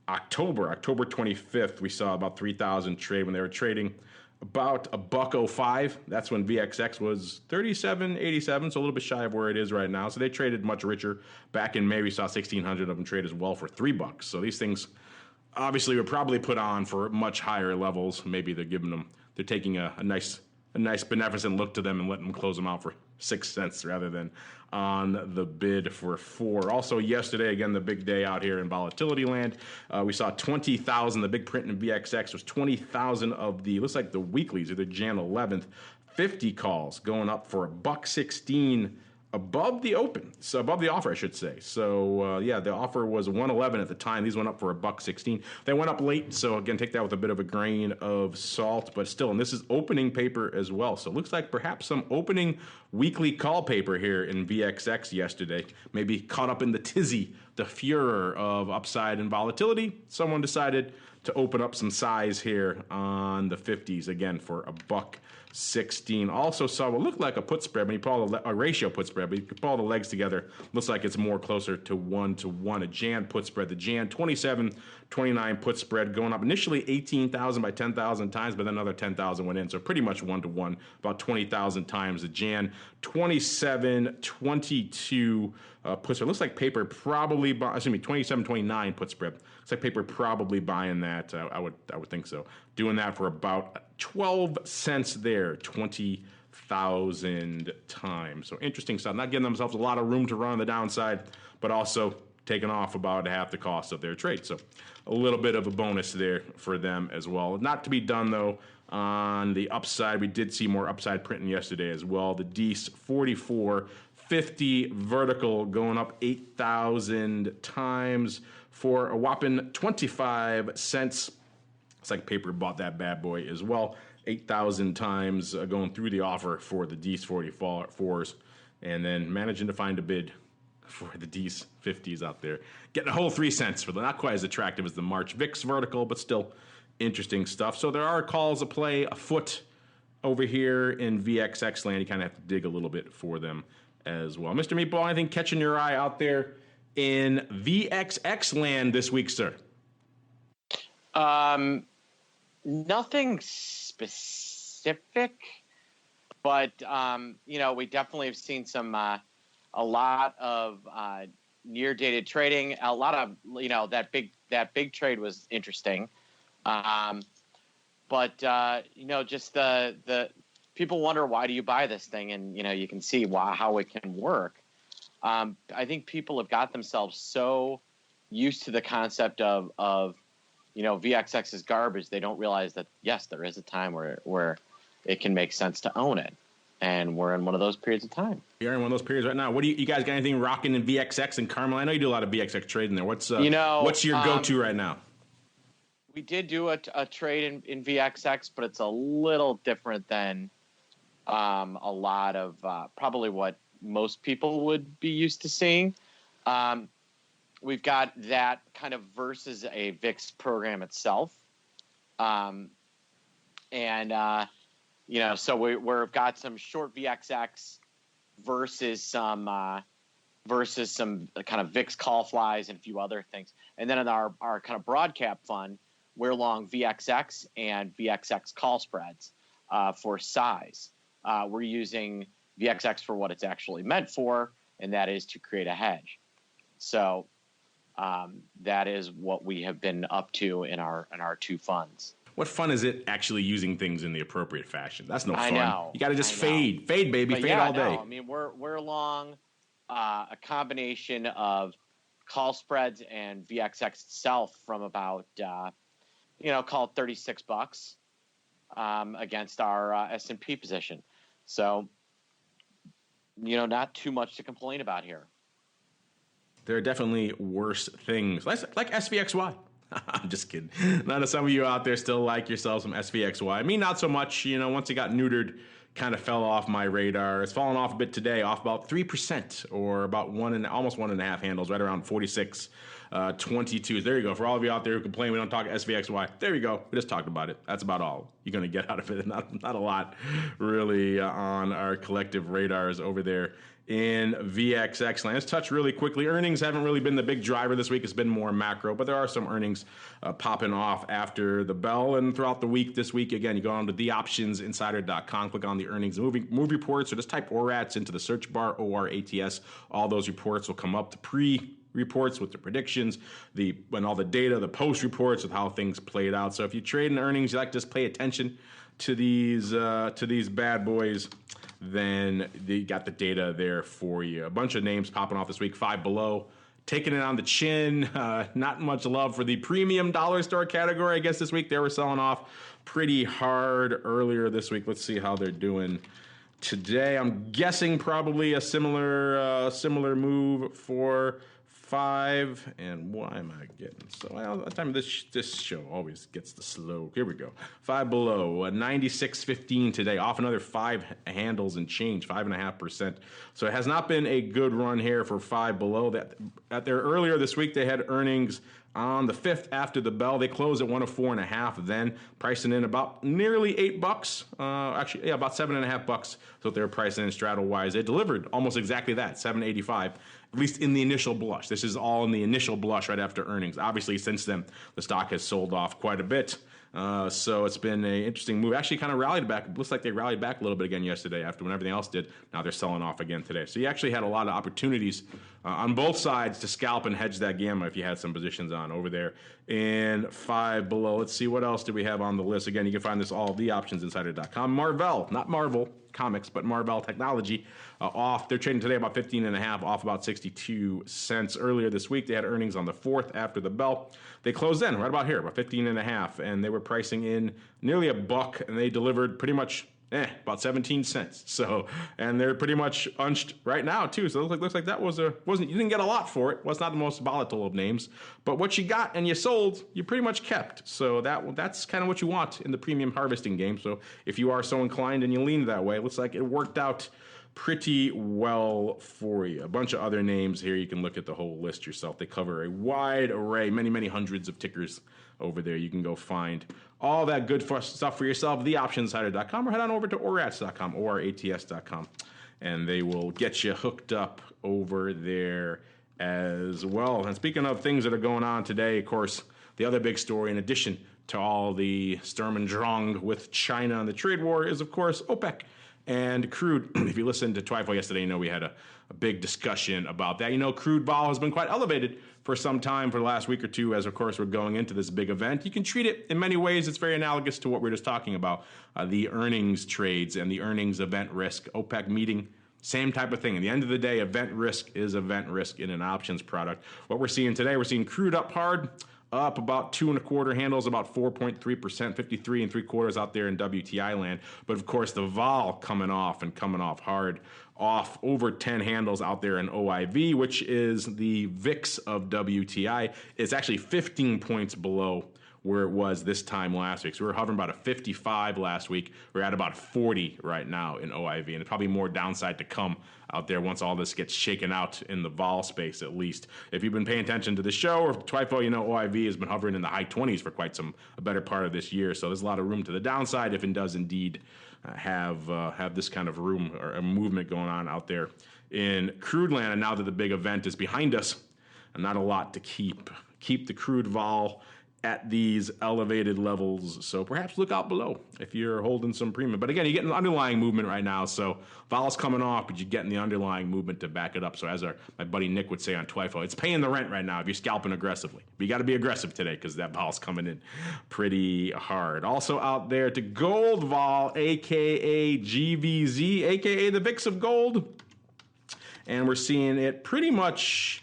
October 25th, we saw about 3,000 trade when they were trading about $1.05. That's when VXX was 37.87, so a little bit shy of where it is right now. So they traded much richer. Back in May, we saw 1,600 of them trade as well for $3. So these things obviously were probably put on for much higher levels. Maybe they're taking a nice beneficent look to them and letting them close them out for 6 cents rather than on the bid for 4. Also yesterday, again, the big day out here in volatility land, we saw 20,000. The big print in VXX was 20,000 of looks like the weeklies, either Jan 11th, 50 calls going up for $1.16 above the open, so above the offer, I should say. So yeah, the offer was 111 at the time. These went up for $1.16. They went up late, so again, take that with a bit of a grain of salt, but still, and this is opening paper as well. So it looks like perhaps some opening weekly call paper here in VXX yesterday. Maybe caught up in the tizzy, the furor of upside and volatility. Someone decided to open up some size here on the 50s again for $1.16. Also saw what looked like a put spread when you pull a ratio put spread, but you could pull all the legs together. Looks like it's more closer to 1-to-1. A Jan put spread. The Jan 27.29 put spread going up initially 18,000 by 10,000 times, but then another 10,000 went in. So pretty much 1-to-1, about 20,000 times. The Jan 27.22 put spread. Looks like paper probably 27.29 put spread. Looks like paper probably buying that. I would think so. Doing that for about 12 cents there, 20,000 times. So interesting stuff. Not giving themselves a lot of room to run on the downside, but also taking off about half the cost of their trade. So a little bit of a bonus there for them as well. Not to be done, though, on the upside. We did see more upside printing yesterday as well. The DEES 44.50 vertical going up 8,000 times for a whopping 25 cents. It's like paper bought that bad boy as well. 8,000 times going through the offer for the DEES 44s, and then managing to find a bid for the DEES 50s out there. Getting a whole 3 cents for them. Not quite as attractive as the March VIX vertical, but still interesting stuff. So there are calls to play afoot over here in VXX land. You kind of have to dig a little bit for them as well. Mr. Meatball, anything catching your eye out there in VXX land this week, sir? Nothing specific, but we definitely have seen a lot of near dated trading. A lot of that big trade was interesting, but just the people wonder, why do you buy this thing, and you can see how it can work. I think people have got themselves so used to the concept of VXX is garbage, they don't realize that, yes, there is a time where it can make sense to own it. And we're in one of those periods of time. You're in one of those periods right now. What do you guys got anything rocking in VXX and Carmel? I know you do a lot of VXX trading there. What's your go-to right now? We did do a trade in VXX, but it's a little different than a lot of probably what most people would be used to seeing. We've got that kind of versus a VIX program itself. So we've got some short VXX versus some kind of VIX call flies and a few other things. And then in our kind of broad cap fund, we're long VXX and VXX call spreads for size. We're using VXX for what it's actually meant for, and that is to create a hedge. So that is what we have been up to in our two funds. What fun is it actually using things in the appropriate fashion? That's no fun. I know. You got to just fade, baby, but fade all day. No, I mean, we're long a combination of call spreads and VXX itself from about call it $36 against our S&P position. So not too much to complain about here. There are definitely worse things, like SVXY. I'm just kidding. None of some of you out there still like yourselves some SVXY. Me, not so much. Once it got neutered, kind of fell off my radar. It's fallen off a bit today, off about 3%, or about almost 1.5 handles, right around 46.22. There you go. For all of you out there who complain we don't talk SVXY, there you go. We just talked about it. That's about all you're going to get out of it. Not a lot, really, on our collective radars over there in VXX land. Let's touch really quickly. Earnings haven't really been the big driver this week. It's been more macro, but there are some earnings popping off after the bell and throughout the week. This week, again, you go on to theoptionsinsider.com, click on the earnings and move reports, or just type ORATS into the search bar, ORATS. All those reports will come up. The pre-reports with the predictions, and all the data, the post-reports with how things played out. So if you trade in earnings, you like to just pay attention to these bad boys, then they got the data there for you. A bunch of names popping off this week. Five Below, taking it on the chin. Not much love for the premium dollar store category. I guess this week they were selling off pretty hard earlier this week. Let's see how they're doing today. I'm guessing probably a similar move for Five. And why am I getting so? Well, the time this show always gets the slow. Here we go. Five Below, 96.15 today, off another 5 handles and change, 5.5%. So it has not been a good run here for Five Below. That earlier this week they had earnings on the 5th after the bell. They closed at 104.5. Then pricing in about nearly $8. Actually, yeah, about $7.5. So they were pricing in straddle wise. They delivered almost exactly that, $7.85. At least in the initial blush. This is all in the initial blush right after earnings. Obviously, since then, the stock has sold off quite a bit. So it's been an interesting move. Actually kind of rallied back. It looks like they rallied back a little bit again yesterday after when everything else did. Now they're selling off again today. So you actually had a lot of opportunities on both sides to scalp and hedge that gamma if you had some positions on over there in 5 below. Let's see, what else do we have on the list? Again, you can find this all at theoptionsinsider.com. Marvell, not Marvel Comics, but Marvell Technology, off. They're trading today about 15.5, off about 62 cents. Earlier this week, they had earnings on the 4th after the bell. They closed in right about here, about 15.5, and they were pricing in nearly $1, and they delivered pretty much about 17 cents. So, and they're pretty much unched right now too. So it looks like that wasn't, you didn't get a lot for it. Was not the most volatile of names, but what you got and you sold, you pretty much kept. So that's kind of what you want in the premium harvesting game. So if you are so inclined and you lean that way, it looks like it worked out pretty well for you. A bunch of other names here. You can look at the whole list yourself. They cover a wide array, many hundreds of tickers over there. You can go find all that good stuff for yourself, theoptionsinsider.com, or head on over to orats.com, orats.com, and they will get you hooked up over there as well. And speaking of things that are going on today, of course, the other big story, in addition to all the Sturm und Drang with China and the trade war, is, of course, OPEC and crude. If you listened to Twifo yesterday, you know we had a big discussion about that. You know, crude vol has been quite elevated for some time, for the last week or two, as, of course, we're going into this big event. You can treat it in many ways. It's very analogous to what we were just talking about, the earnings trades and the earnings event risk. OPEC meeting, same type of thing. At the end of the day, event risk is event risk in an options product. What we're seeing today, we're seeing crude up hard, up about 2.25 handles, about 4.3%, 53 3/4 out there in WTI land. But of course, the vol coming off hard, off over 10 handles out there in OIV, which is the VIX of WTI. It's actually 15 points below where it was this time last week. So we were hovering about a 55 last week. We're at about 40 right now in OIV, and probably more downside to come out there once all this gets shaken out in the vol space, at least. If you've been paying attention to the show or Twifo, you know OIV has been hovering in the high 20s for quite a better part of this year. So there's a lot of room to the downside if it does indeed have this kind of room or a movement going on out there in crude land. And now that the big event is behind us, not a lot to keep the crude vol at these elevated levels. So perhaps look out below if you're holding some premium. But again, you're getting underlying movement right now. So vol's coming off, but you're getting the underlying movement to back it up. So as my buddy Nick would say on Twifo, it's paying the rent right now if you're scalping aggressively. But you got to be aggressive today because that vol's coming in pretty hard. Also out there to gold vol, a.k.a. GVZ, a.k.a. the VIX of gold. And we're seeing it pretty much,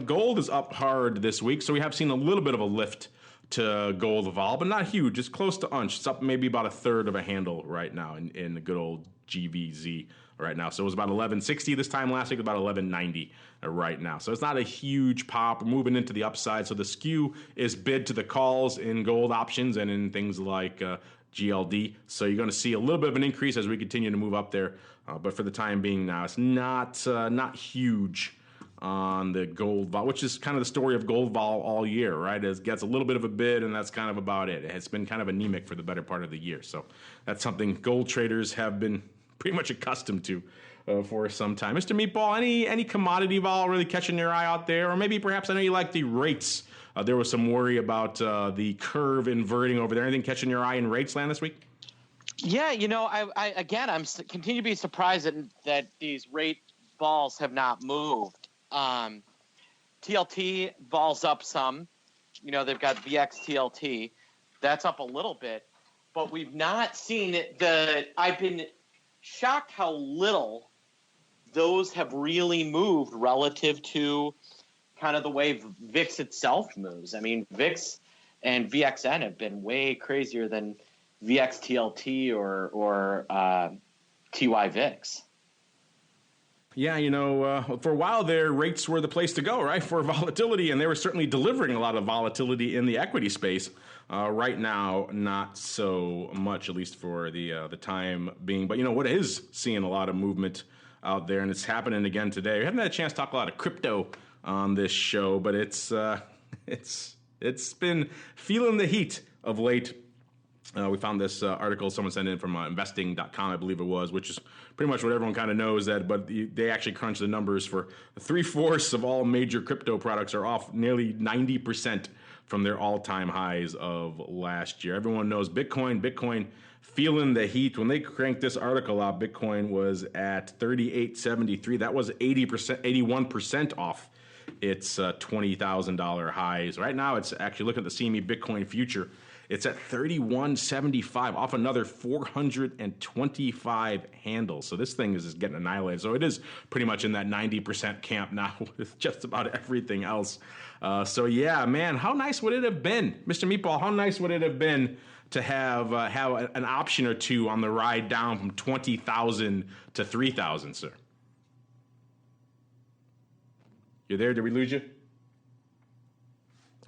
gold is up hard this week, so we have seen a little bit of a lift to gold vol, but not huge. It's close to unch. It's up maybe about 1/3 of a handle right now in the good old GVZ right now. So it was about 1160 this time last week, about 1190 right now. So it's not a huge pop. We're moving into the upside. So the skew is bid to the calls in gold options and in things like GLD. So you're going to see a little bit of an increase as we continue to move up there. But for the time being now, it's not huge on the gold vol, which is kind of the story of gold vol all year, right? It gets a little bit of a bid, and that's kind of about it. It's been kind of anemic for the better part of the year. So that's something gold traders have been pretty much accustomed to for some time. Mr. Meatball, any commodity vol really catching your eye out there? Or maybe perhaps, I know you like the rates. There was some worry about the curve inverting over there. Anything catching your eye in rates land this week? Yeah, I'm continue to be surprised that these rate vols have not moved. TLT vols up some. They've got VX TLT. That's up a little bit. But we've not seen it. I've been shocked how little those have really moved relative to kind of the way VIX itself moves. I mean, VIX and VXN have been way crazier than VX TLT or TY VIX. Yeah, for a while there, rates were the place to go, right, for volatility, and they were certainly delivering a lot of volatility in the equity space. Right now, not so much, at least for the time being. But what is seeing a lot of movement out there, and it's happening again today. We haven't had a chance to talk a lot of crypto on this show, but it's It's been feeling the heat of late. We found this article someone sent in from investing.com, I believe it was, which is pretty much what everyone kind of knows that, but they actually crunched the numbers for 3/4 of all major crypto products are off nearly 90% from their all-time highs of last year. Everyone knows Bitcoin feeling the heat. When they cranked this article out, Bitcoin was at 3873. That was 81% off its $20,000 highs. Right now, it's actually looking at the CME Bitcoin future. It's at 3175, off another 425 handles. So this thing is just getting annihilated. So it is pretty much in that 90% camp now with just about everything else. So yeah, man, how nice would it have been, Mr. Meatball? How nice would it have been to have an option or two on the ride down from 20,000 to 3,000, sir? You there? Did we lose you?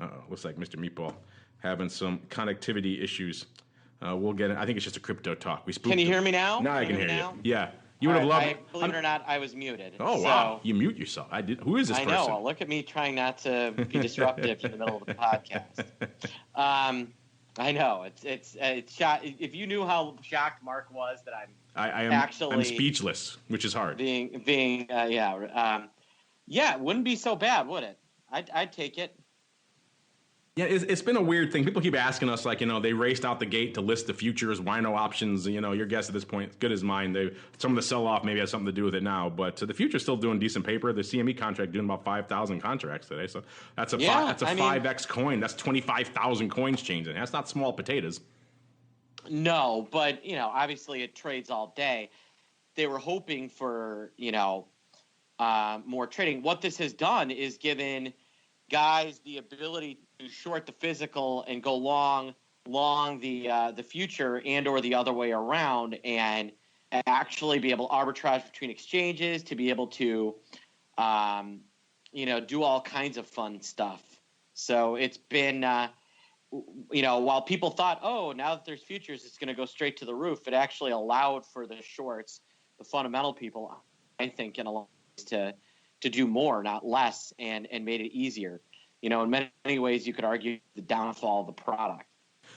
Uh-oh, looks like Mr. Meatball having some connectivity issues. We'll get it. I think it's just a crypto talk. We spooked Can you hear him. me now? Now I can hear you. Yeah. You would have loved. Believe it or not, I was muted. Oh wow! You mute yourself. I did. Who is this person? I know. Look at me trying not to be disruptive in the middle of the podcast. I know. It's if you knew how shocked Mark was that I'm speechless, which is hard. Yeah, it wouldn't be so bad, would it? I'd take it. Yeah, it's been a weird thing. People keep asking us, like, they raced out the gate to list the futures. Why no options? Your guess at this point is good as mine. Some of the sell-off maybe has something to do with it now, but the future's still doing decent paper. The CME contract doing about 5,000 contracts today, so that's a 5x coin. That's 25,000 coins changing. That's not small potatoes. No, but obviously it trades all day. They were hoping for more trading. What this has done is given guys the ability to short the physical and go long the future, and or the other way around, and actually be able to arbitrage between exchanges, to be able to do all kinds of fun stuff. So it's been while people thought, oh, now that there's futures it's going to go straight to the roof, it actually allowed for the shorts, the fundamental people, I think, in a lot of ways to do more, not less, and made it easier. In many ways, you could argue the downfall of the product.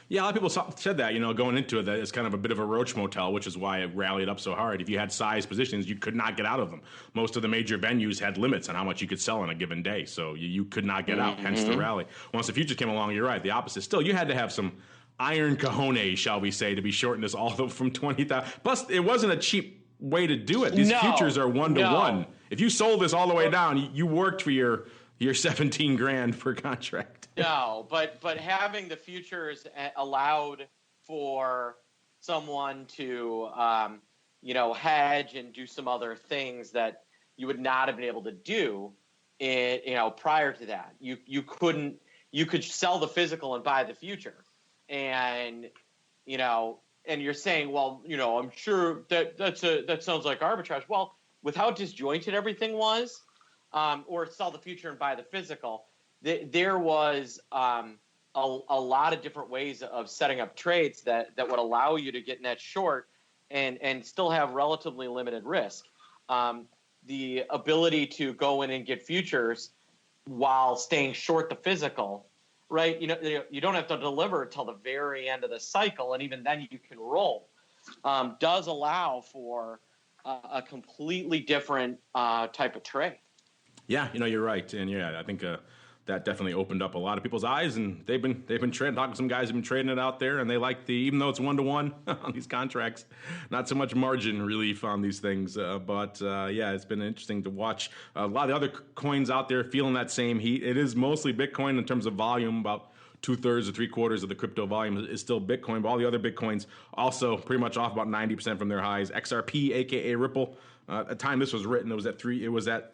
Yeah, a lot of people said that, going into it, that it's kind of a bit of a roach motel, which is why it rallied up so hard. If you had size positions, you could not get out of them. Most of the major venues had limits on how much you could sell in a given day, so you could not get out, hence the rally. Once the futures came along, you're right, the opposite. Still, you had to have some iron cojones, shall we say, to be shorting this all from 20,000. Plus, it wasn't a cheap way to do it. These futures are 1-to-1. If you sold this all the way down, you worked for your 17 grand per contract. No, but having the futures allowed for someone to hedge and do some other things that you would not have been able to do prior to that. You could sell the physical and buy the future. And and you're saying, well, I'm sure that sounds like arbitrage. Well, with how disjointed everything was, or sell the future and buy the physical, there was a lot of different ways of setting up trades that would allow you to get net short and still have relatively limited risk. The ability to go in and get futures while staying short the physical, right? You don't have to deliver until the very end of the cycle, and even then you can roll. Does allow for a completely different type of trade. Yeah, you're right, and I think that definitely opened up a lot of people's eyes, and they've been trading. Talking to some guys who've been trading it out there, and they like even though it's 1-to-1 on these contracts, not so much margin relief on these things. But it's been interesting to watch a lot of the other coins out there feeling that same heat. It is mostly Bitcoin in terms of volume, about 2/3 or 3/4 of the crypto volume is still Bitcoin, but all the other Bitcoins also pretty much off about 90% from their highs. XRP, aka Ripple. At the time this was written, it was at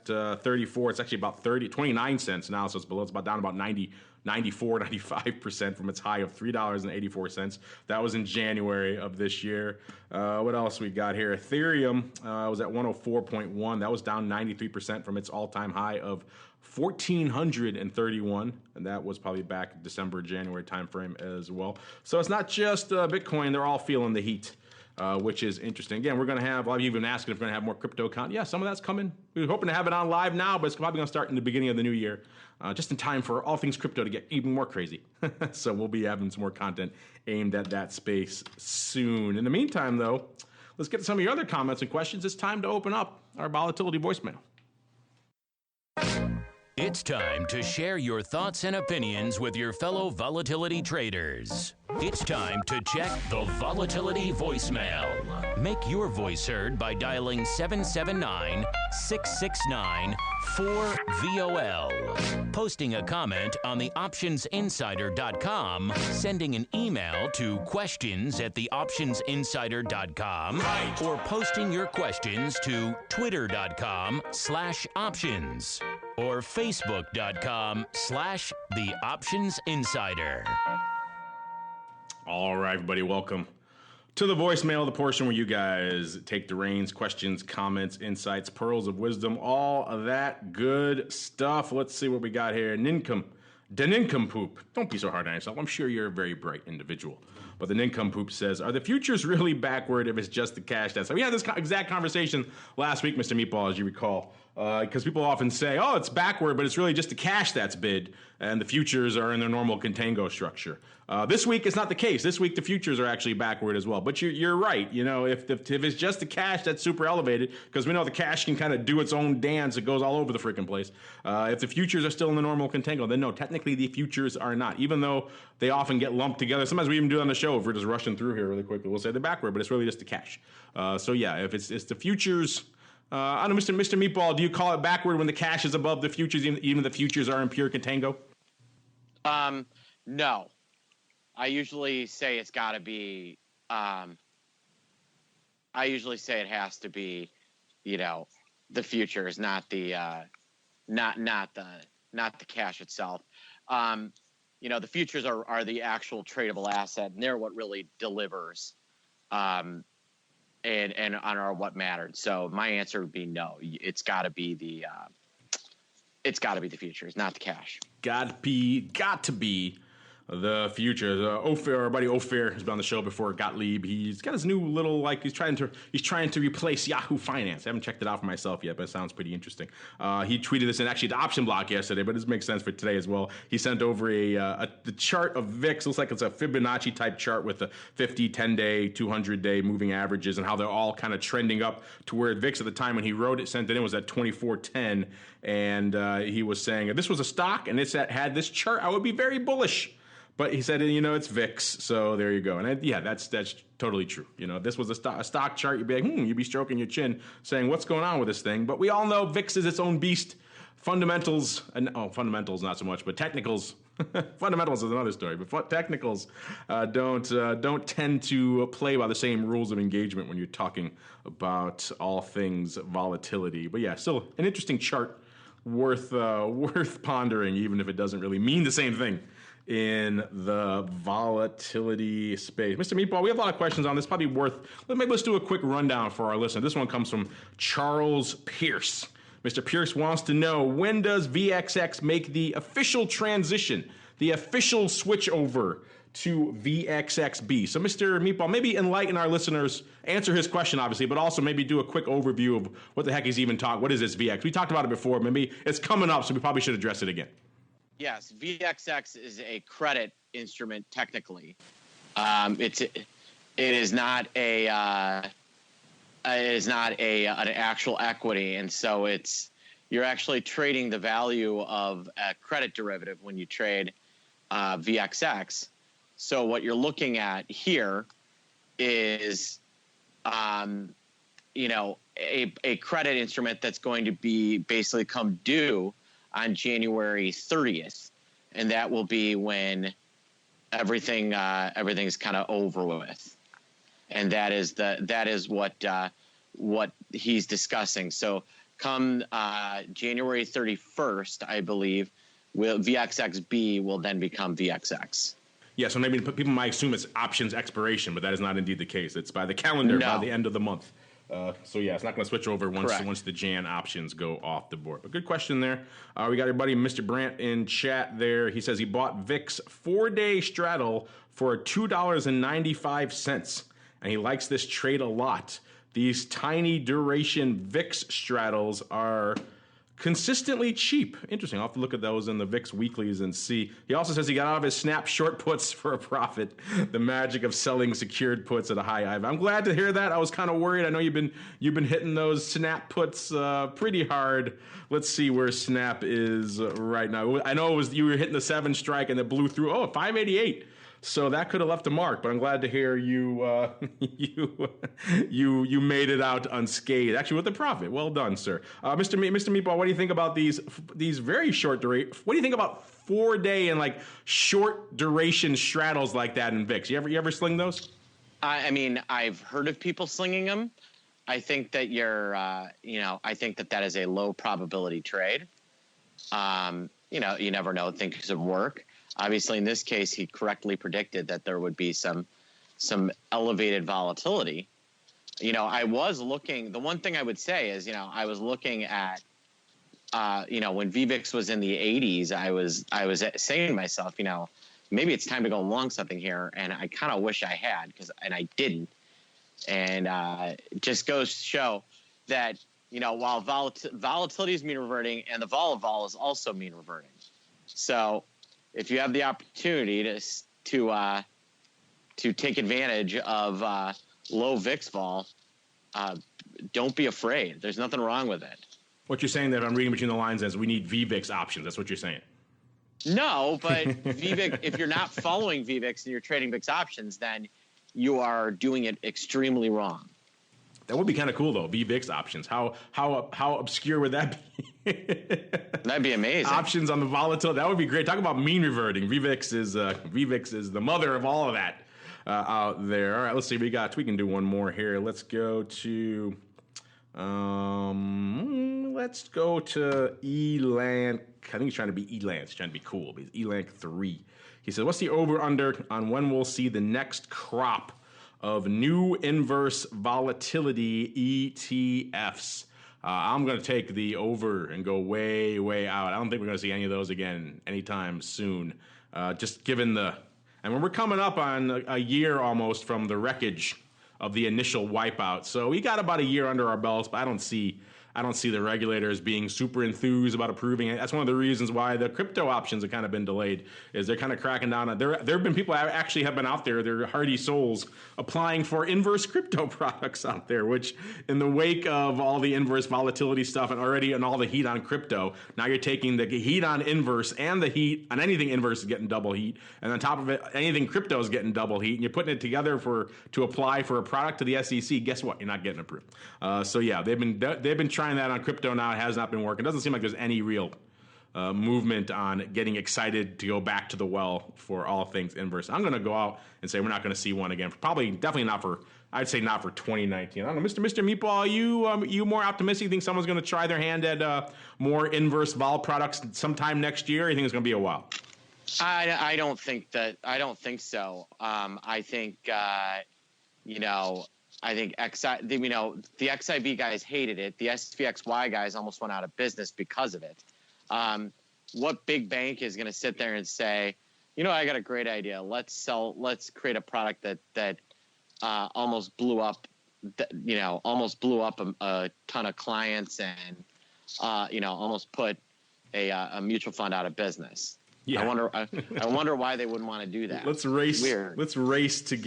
34. It's actually about 29 cents now, so it's below. It's about down about 95% from its high of $3.84. That was in January of this year. What else we got here? Ethereum was at 104.1. That was down 93% from its all-time high of 1,431, and that was probably back December, January timeframe as well. So it's not just Bitcoin; they're all feeling the heat. which is interesting. Again, we're going to have, a lot of you have been asking if we're going to have more crypto content. Yeah, some of that's coming. We were hoping to have it on live now, but it's probably going to start in the beginning of the new year, just in time for all things crypto to get even more crazy. So we'll be having some more content aimed at that space soon. In the meantime, though, let's get to some of your other comments and questions. It's time to open up our volatility voicemail. It's time to share your thoughts and opinions with your fellow volatility traders. It's time to check the volatility voicemail. Make your voice heard by dialing 779-669-4VOL. Posting a comment on the optionsinsider.com, sending an email to questions@theoptionsinsider.com, or posting your questions to twitter.com/options. or facebook.com/theoptionsinsider. All right, everybody, welcome to the voicemail, the portion where you guys take the reins, questions, comments, insights, pearls of wisdom, all of that good stuff. Let's see what we got here. DaNincompoop. Don't be so hard on yourself. I'm sure you're a very bright individual. But the DaNincompoop says, are the futures really backward if it's just the cash that's... So we had this exact conversation last week, Mr. Meatball, as you recall. Because people often say, oh, it's backward, but it's really just the cash that's bid, and the futures are in their normal contango structure. This week, it's not the case. This week, the futures are actually backward as well. But you're right. You know, if it's just the cash that's super elevated, because we know the cash can kind of do its own dance. It goes all over the freaking place. If the futures are still in the normal contango, then no, technically the futures are not. Even though they often get lumped together. Sometimes we even do it on the show if we're just rushing through here really quickly. We'll say they're backward, but it's really just the cash. So yeah, if it's the futures... I don't know, Mr. Meatball, do you call it backward when the cash is above the futures, even the futures are in pure contango? No. I usually say it's got to be. I usually say it has to be, you know, the futures, not the cash itself. You know, the futures are the actual tradable asset, and they're what really delivers. And are what mattered. So my answer would be no. It's got to be the futures, not the cash. Got to be the futures. Ophir, our buddy Ophir has been on the show before. Gottlieb, he's got his new little he's trying to replace Yahoo Finance. I haven't checked it out for myself yet, but it sounds pretty interesting. He tweeted this in actually the option block yesterday, but this makes sense for today as well. He sent over the chart of VIX. Looks like it's a Fibonacci type chart with the 50, 10-day, 200-day moving averages and how they're all kind of trending up to where VIX at the time when he wrote it, sent it in, was at 2410, and he was saying if this was a stock and it had this chart, I would be very bullish. But he said, you know, it's VIX, so there you go. And that's totally true. You know, if this was a stock chart, you'd be like, you'd be stroking your chin saying, what's going on with this thing? But we all know VIX is its own beast. Fundamentals, fundamentals not so much, but technicals. Fundamentals is another story, but technicals don't tend to play by the same rules of engagement when you're talking about all things volatility. But yeah, still an interesting chart worth pondering, even if it doesn't really mean the same thing in the volatility space. Mr. Meatball, we have a lot of questions on this. Probably let's do a quick rundown for our listener. This one comes from Charles Pierce. Mr. Pierce wants to know, when does VXX make the official transition, the official switch over to VXX B? So Mr. Meatball, maybe enlighten our listeners, answer his question obviously, but also maybe do a quick overview of what the heck he's even talking. What is this VX? We talked about it before. Maybe it's coming up, so we probably should address it again. Yes, VXX is a credit instrument technically. It is not an actual equity, and so you're actually trading the value of a credit derivative when you trade VXX. So what you're looking at here is a credit instrument that's going to be basically come due on January 30th, and that will be when everything's kind of over with, and that is what he's discussing. So come January 31st, I believe, VXX B will then become VXX. Yeah, so maybe people might assume it's options expiration, but that is not indeed the case. It's by the calendar, by the end of the month. So yeah, it's not going to switch over once the Jan options go off the board. But good question there. We got our buddy Mr. Brandt in chat there. He says he bought VIX 4-day straddle for $2.95 and he likes this trade a lot. These tiny duration VIX straddles are consistently cheap. Interesting. I'll have to look at those in the VIX weeklies and see. He also says he got out of his snap short puts for a profit. The magic of selling secured puts at a high IV. I'm glad to hear that. I was kind of worried. I know you've been hitting those snap puts pretty hard. Let's see where snap is right now. I know you were hitting the 7 strike and it blew through. 588. So that could have left a mark, but I'm glad to hear you you made it out unscathed. Actually, with a profit. Well done, sir. Mr. Meatball, what do you think about these very short duration? What do you think about 4-day and like short duration straddles like that in VIX? You ever sling those? I mean, I've heard of people slinging them. I think that I think that is a low probability trade. You never know. Things could work. Obviously, in this case, he correctly predicted that there would be some elevated volatility. I was looking. The one thing I would say is, I was looking at, when VVIX was in the 80s, I was saying to myself, maybe it's time to go long something here, and I kind of wish I had and I didn't. And it just goes to show that while volatility is mean reverting, and the vol is also mean reverting. So if you have the opportunity to take advantage of low VIX vol, don't be afraid. There's nothing wrong with it. What you're saying, that if I'm reading between the lines, is we need VVIX options. That's what you're saying. No, but VVIX, if you're not following VVIX and you're trading VIX options, then you are doing it extremely wrong. That would be kind of cool, though. VVIX options. How obscure would that be? That'd be amazing. Options on the volatility. That would be great. Talk about mean reverting. VVIX is the mother of all of that out there. All right, let's see. We can do one more here. Let's go to Elanc. I think he's trying to be Elanc. He's trying to be cool. But he's Elanc 3. He said, "What's the over under on when we'll see the next crop of new inverse volatility ETFs?" I'm going to take the over and go way, way out. I don't think we're going to see any of those again anytime soon. Just given when we're coming up on a year almost from the wreckage of the initial wipeout. So we got about a year under our belts, but I don't see the regulators being super enthused about approving it. That's one of the reasons why the crypto options have kind of been delayed, is they're kind of cracking down on. There have been people that actually have been out there, they're hardy souls, applying for inverse crypto products out there, which in the wake of all the inverse volatility stuff and all the heat on crypto, now you're taking the heat on inverse and the heat on anything inverse is getting double heat. And on top of it, anything crypto is getting double heat, and you're putting it together to apply for a product to the SEC. Guess what? You're not getting approved. So yeah, they've been trying that on crypto now. It has not been working. It doesn't seem like there's any real movement on getting excited to go back to the well for all things inverse. I'm going to go out and say we're not going to see one again. Definitely not for, I'd say not for 2019. I don't know, Mr. Meatball, you more optimistic? You think someone's going to try their hand at more inverse vol products sometime next year? Or you think it's going to be a while? I don't think so. I think the XIB guys hated it. The SVXY guys almost went out of business because of it. What big bank is going to sit there and say, I got a great idea. Let's create a product that almost blew up a ton of clients and almost put a mutual fund out of business. Yeah. I wonder why they wouldn't want to do that. Let's race to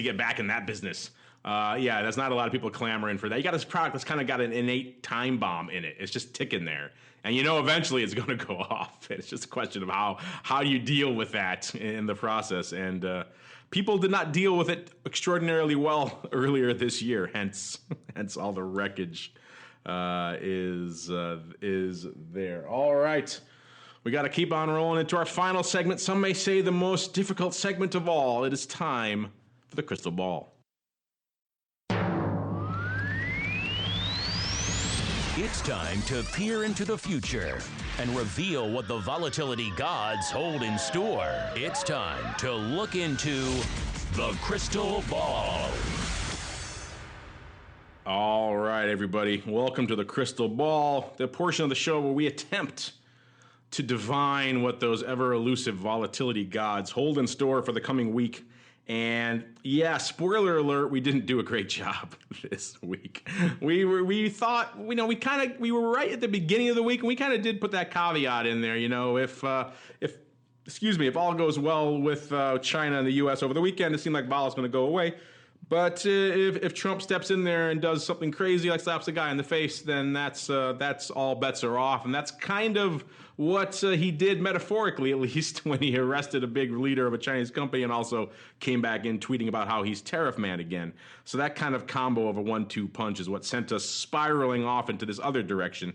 get back in that business. There's not a lot of people clamoring for that. You got this product that's kind of got an innate time bomb in it. It's just ticking there. And eventually it's going to go off. It's just a question of how you deal with that in the process. And people did not deal with it extraordinarily well earlier this year. Hence all the wreckage is there. All right. We got to keep on rolling into our final segment. Some may say the most difficult segment of all. It is time for the crystal ball. It's time to peer into the future and reveal what the volatility gods hold in store. It's time to look into the crystal ball. All right, everybody. Welcome to the crystal ball, the portion of the show where we attempt to divine what those ever elusive volatility gods hold in store for the coming week And yeah, spoiler alert, we didn't do a great job this week. We thought, we were right at the beginning of the week, and we kind of did put that caveat in there. If all goes well with China and the U.S. over the weekend, it seemed like vol is going to go away. But if Trump steps in there and does something crazy, like slaps a guy in the face, then that's all bets are off. And that's kind of what he did, metaphorically at least, when he arrested a big leader of a Chinese company and also came back in tweeting about how he's tariff man again. So that kind of combo of a 1-2 punch is what sent us spiraling off into this other direction.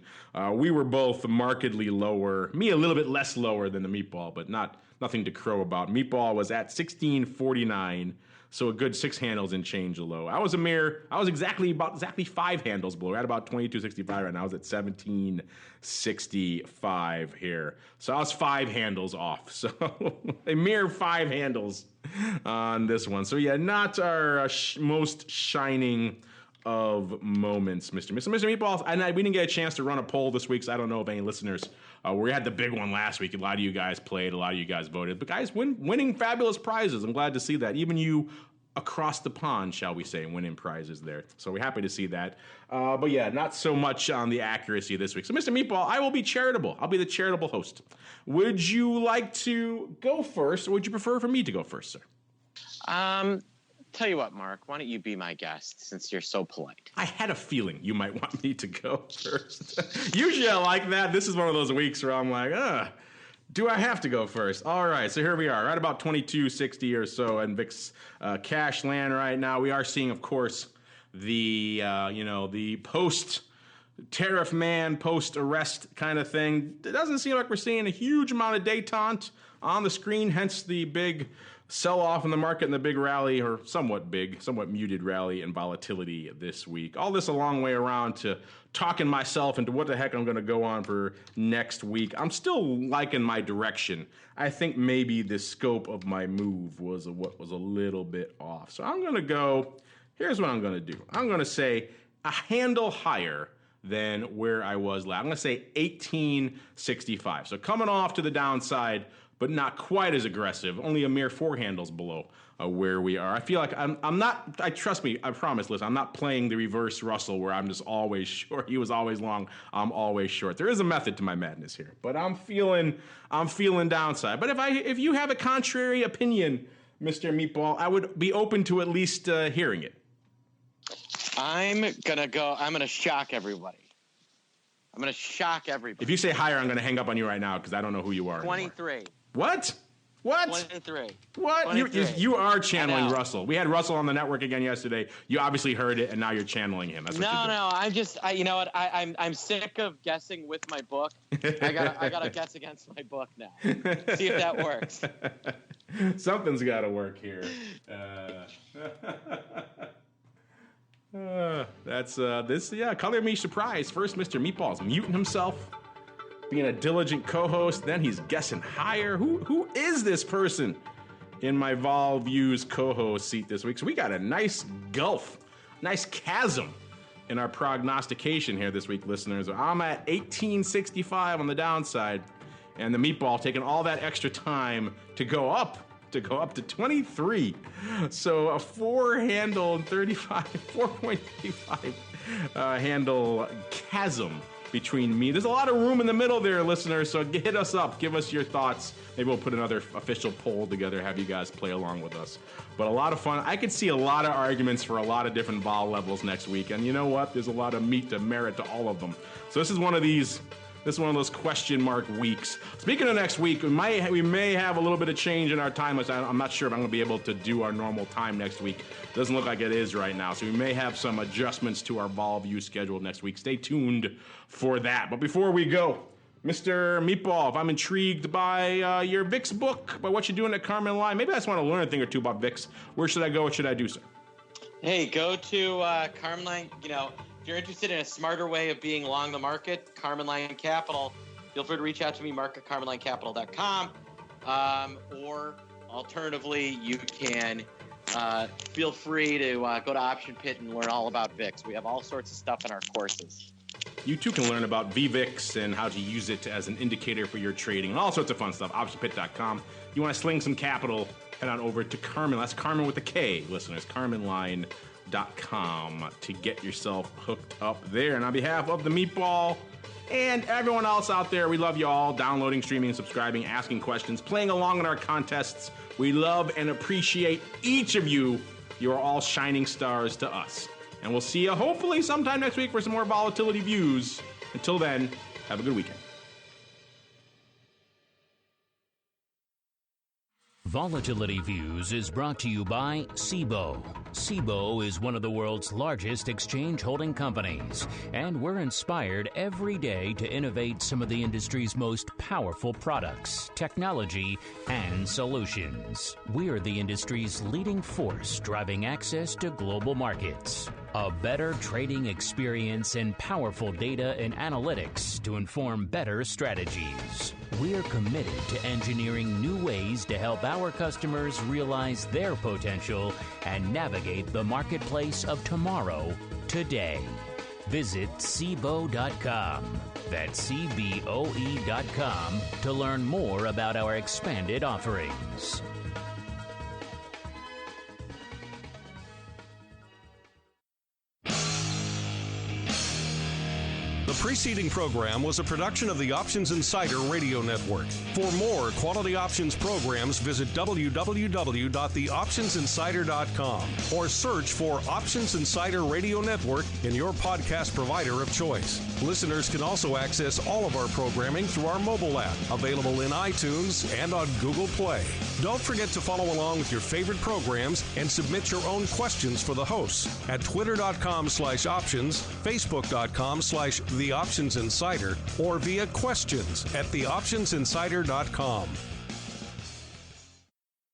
We were both markedly lower, me a little bit less lower than the meatball, but nothing to crow about. Meatball was at 1649. So a good 6 handles and change low. I was exactly 5 handles below. We're at about 22.65 right now. I was at 17.65 here. So I was 5 handles off. So a mere 5 handles on this one. So yeah, not our most shining of moments, Mr. Meatballs. And we didn't get a chance to run a poll this week, so I don't know if any listeners. We had the big one last week. A lot of you guys played. A lot of you guys voted. But guys, winning fabulous prizes. I'm glad to see that. Even you across the pond, shall we say, winning prizes there. So we're happy to see that. But yeah, not so much on the accuracy this week. So Mr. Meatball, I will be charitable. I'll be the charitable host. Would you like to go first, or would you prefer for me to go first, sir? Tell you what, Mark, why don't you be my guest since you're so polite? I had a feeling you might want me to go first. Usually I like that. This is one of those weeks where I'm like, do I have to go first? All right, so here we are, right about 22.60 or so in VIX Cash land right now. We are seeing, of course, the post-tariff man, post-arrest kind of thing. It doesn't seem like we're seeing a huge amount of détente on the screen, hence the big sell-off in the market and the big rally, or somewhat muted rally and volatility this week. All this a long way around to talking myself into what the heck I'm going to go on for next week. I'm still liking my direction. I think maybe the scope of my move was what was a little bit off. So I'm going to go, here's what I'm going to do. I'm going to say a handle higher than where I was last. I'm going to say 1865. So coming off to the downside, but not quite as aggressive, only a mere 4 handles below where we are. I feel like I'm not, trust me, I promise, listen, I'm not playing the reverse Russell where I'm just always short. He was always long, I'm always short. There is a method to my madness here, but I'm feeling downside. But if you have a contrary opinion, Mr. Meatball, I would be open to at least hearing it. I'm going to shock everybody. I'm going to shock everybody. If you say higher, I'm going to hang up on you right now because I don't know who you are 23. Anymore. What? 23. What? 23. You are channeling Russell. We had Russell on the network again yesterday. You obviously heard it, and now you're channeling him. That's what you're doing. You know what? I'm sick of guessing with my book. I gotta guess against my book now. See if that works. Something's got to work here. Color me surprised. First, Mr. Meatball's muting himself, being a diligent co-host. Then he's guessing higher. Who is this person in my Vol Views co-host seat this week? So we got a nice gulf, nice chasm in our prognostication here this week, listeners. I'm at 1865 on the downside, and the Meatball taking all that extra time to go up to 23. So a 4 handle and 4.35 handle chasm between me. There's a lot of room in the middle there, listeners, so hit us up. Give us your thoughts. Maybe we'll put another official poll together, have you guys play along with us. But a lot of fun. I could see a lot of arguments for a lot of different vol levels next week, and you know what? There's a lot of merit to all of them. So this is one of those question mark weeks. Speaking of next week, we may have a little bit of change in our time. I'm not sure if I'm going to be able to do our normal time next week. Doesn't look like it is right now. So we may have some adjustments to our Vol View schedule next week. Stay tuned for that. But before we go, Mr. Meatball, if I'm intrigued by your VIX book, by what you're doing at Carmen Line, maybe I just want to learn a thing or two about VIX. Where should I go? What should I do, sir? Hey, go to Carmen Line, if you're interested in a smarter way of being long the market, Carmen Line Capital, feel free to reach out to me, Mark at CarmenLineCapital.com. Or alternatively, you can feel free to go to Option Pit and learn all about VIX. We have all sorts of stuff in our courses. You too can learn about VVIX and how to use it as an indicator for your trading and all sorts of fun stuff. OptionPit.com. You want to sling some capital head on over to Carmen. That's Carmen with a K, listeners. CarmenLine.com to get yourself hooked up there. And on behalf of the Meatball and everyone else out there, we love you all. Downloading, streaming, subscribing, asking questions, playing along in our contests. We love and appreciate each of you. You are all shining stars to us. And we'll see you hopefully sometime next week for some more volatility views. Until then, have a good weekend. Volatility Views is brought to you by Cboe. Cboe is one of the world's largest exchange holding companies, and we're inspired every day to innovate some of the industry's most powerful products, technology, and solutions. We're the industry's leading force driving access to global markets. A better trading experience and powerful data and analytics to inform better strategies. We're committed to engineering new ways to help our customers realize their potential and navigate the marketplace of tomorrow, today. Visit Cboe.com. That's CBOE.com to learn more about our expanded offerings. The preceding program was a production of the Options Insider Radio Network. For more quality options programs, visit www.theoptionsinsider.com or search for Options Insider Radio Network in your podcast provider of choice. Listeners can also access all of our programming through our mobile app, available in iTunes and on Google Play. Don't forget to follow along with your favorite programs and submit your own questions for the hosts at twitter.com/options, facebook.com/theoptionsinsider, or via questions at theoptionsinsider.com.